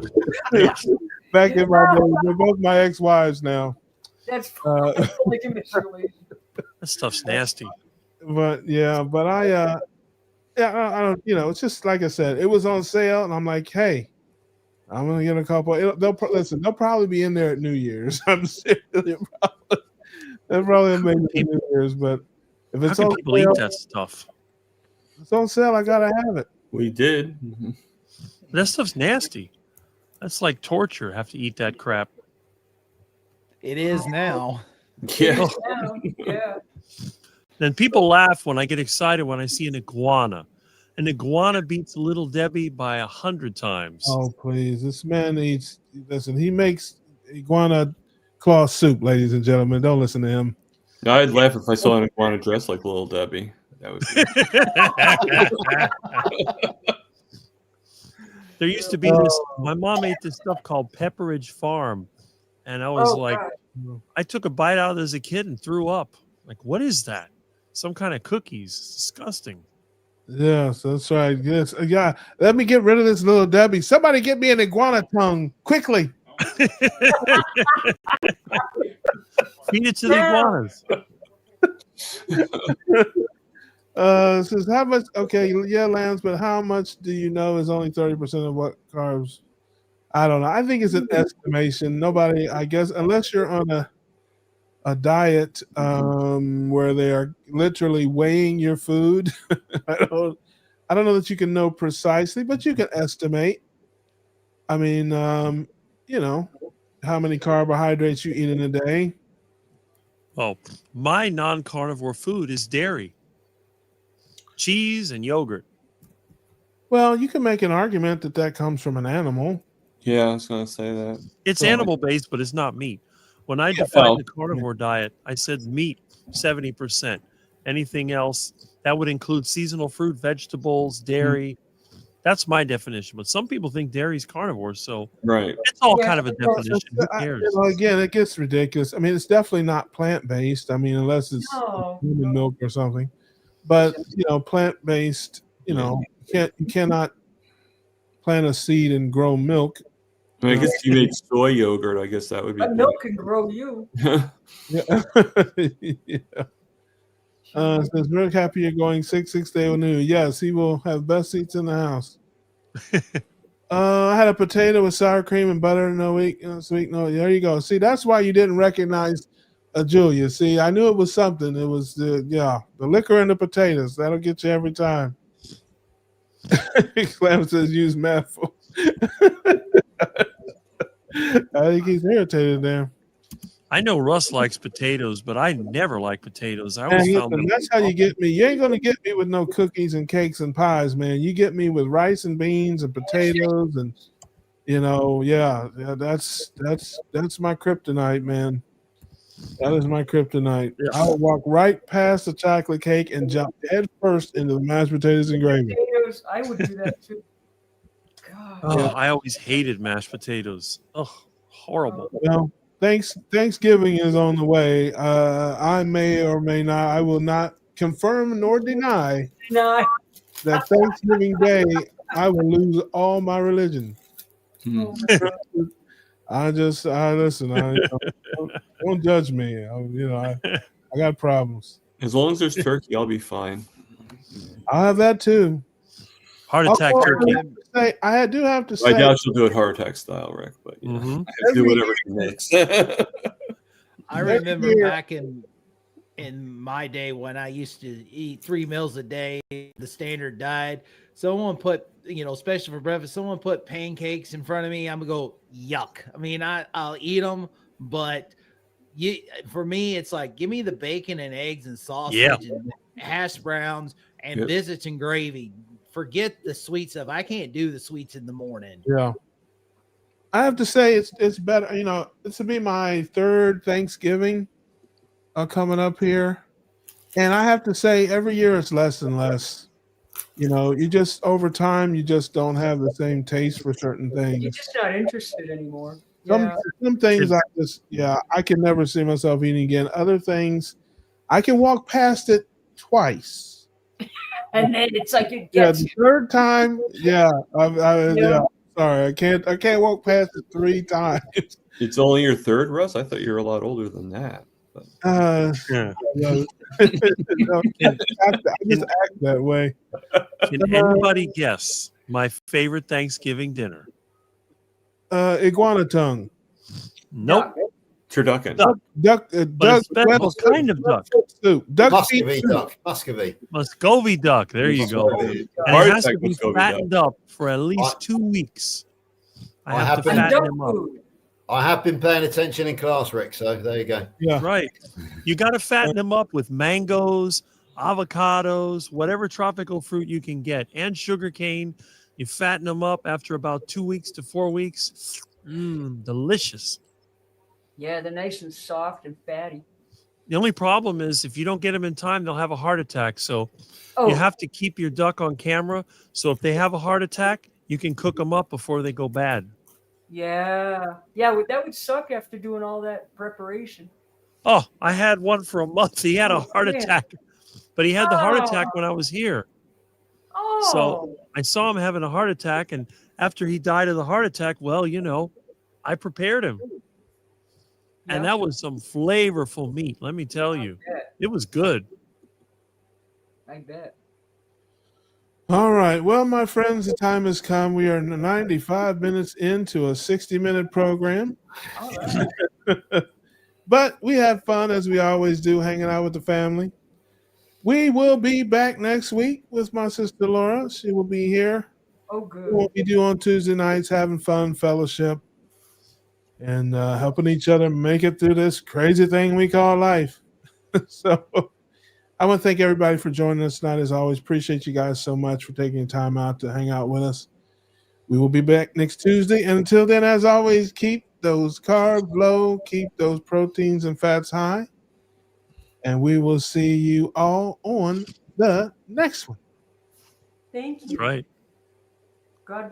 Back in my day, they're both my ex-wives now. That's That stuff's nasty. But I don't. It's just like I said. It was on sale, and I'm like, hey, I'm gonna get a couple. They'll probably be in there at New Year's. I'm serious. They'll probably make it at New Year's. But if it's on people sale, eat that stuff? It's on sale. I gotta have it. We did. That stuff's nasty. That's like torture. Have to eat that crap. It is now. Yeah. Yeah. Then people laugh when I get excited when I see an iguana. An iguana beats Little Debbie by 100 times. Oh please! This man eats. Listen, he makes iguana claw soup, ladies and gentlemen. Don't listen to him. No, I'd laugh if I saw an iguana dressed like Little Debbie. That would be. There used to be this. My mom ate this stuff called Pepperidge Farm, and I was I took a bite out of it as a kid and threw up. Like, what is that? Some kind of cookies. It's disgusting. Yes, that's right. Yes, yeah. Let me get rid of this Little Debbie. Somebody get me an iguana tongue quickly. Feed it to the iguanas. Says how much? Okay, yeah, Lance, but how much do you know is only 30% of what carbs? I don't know. I think it's an estimation. Nobody, I guess, unless you're on a diet where they are literally weighing your food. I don't know that you can know precisely, but you can estimate. I mean, how many carbohydrates you eat in a day. Oh, my non-carnivore food is dairy. Cheese and yogurt. Well, you can make an argument that comes from an animal. Yeah, I was going to say that. It's animal-based, but it's not meat. When I defined the carnivore diet, I said meat, 70%. Anything else, that would include seasonal fruit, vegetables, dairy. That's my definition. But some people think dairy is carnivore, so it's all kind of a definition. Who cares? Again, it gets ridiculous. I mean, it's definitely not plant-based. I mean, unless it's human milk or something. But plant-based, you cannot plant a seed and grow milk. I mean, I guess if you made soy yogurt, I guess that would be But good. milk can grow you. Yeah. Yeah. Says Rick, happy you're going 6 day new. Yes, he will have best seats in the house. I had a potato with sour cream and butter. No sweet. No, there you go. See, that's why you didn't recognize Julia. See, I knew it was something. It was the liquor and the potatoes. That'll get you every time. Clem says use meth. I think he's irritated there. I know Russ likes potatoes, but I never like potatoes. I Man, always found listen, them. that's how you get me. You ain't gonna get me with no cookies and cakes and pies, man. You get me with rice and beans and potatoes, and that's my kryptonite, man. That is my kryptonite. Yeah. I will walk right past the chocolate cake and jump head first into the mashed potatoes and gravy. Potatoes, I would do that too. God. Oh, I always hated mashed potatoes. Oh, horrible. Well, Thanksgiving is on the way. I may or may not. I will not confirm nor deny No, that Thanksgiving Day I will lose all my religion. oh my God. I listen. Don't judge me. I got problems. As long as there's turkey, I'll be fine. I have that too. Heart attack turkey. I do have to I say. doubt she'll do it heart attack style, Rick. But I have to do whatever she makes. I remember back in my day when I used to eat 3 meals a day, the standard diet. Someone put, especially for breakfast, someone put pancakes in front of me. I'm gonna go yuck. I mean, I'll eat them, but for me, it's like give me the bacon and eggs and sausage and hash browns and biscuits and gravy. Forget the sweet stuff. I can't do the sweets in the morning. Yeah. I have to say it's better. This will be my third Thanksgiving coming up here. And I have to say every year it's less and less. You just over time, you just don't have the same taste for certain things. You're just not interested anymore. Some things I can never see myself eating again. Other things, I can walk past it twice. And then it's like it Yeah, gets the third time, sorry, I can't walk past it 3 times. It's only your third, Russ? I thought you were a lot older than that. But. I just act that way. Can anybody guess my favorite Thanksgiving dinner? Iguana tongue. Nope. Turducken. Duck. What kind of duck? Soup. Duck Muscovy duck. Muscovy. Muscovy duck. There you go. And Heart it has attack to be Muscovy fattened up for at least 2 weeks. I have to and fatten duck them up. food. I have been paying attention in class, Rick. So there you go. Yeah. Right. You got to fatten them up with mangoes, avocados, whatever tropical fruit you can get, and sugar cane. You fatten them up after about 2 weeks to 4 weeks. Delicious. Yeah, they're nice and soft and fatty. The only problem is if you don't get them in time, they'll have a heart attack. So Oh, you have to keep your duck on camera. So if they have a heart attack, you can cook them up before they go bad. yeah. That would suck after doing all that preparation. Oh, I had one for a month. He had a heart man. attack, but he had the heart attack when I was here. Oh, So I saw him having a heart attack. And after he died of the heart attack, well, I prepared him. And that was some flavorful meat. Let me tell you, it was good. I bet. All right. Well, my friends, the time has come. We are 95 minutes into a 60-minute program. All right. But we had fun, as we always do, hanging out with the family. We will be back next week with my sister Laura. She will be here. Oh, good. What we do on Tuesday nights, having fun, fellowship, and helping each other make it through this crazy thing we call life. So I want to thank everybody for joining us tonight. As always, appreciate you guys so much for taking time out to hang out with us. We will be back next Tuesday. And until then, as always, keep those carbs low, keep those proteins and fats high. And we will see you all on the next one. Thank you. That's right. God bless.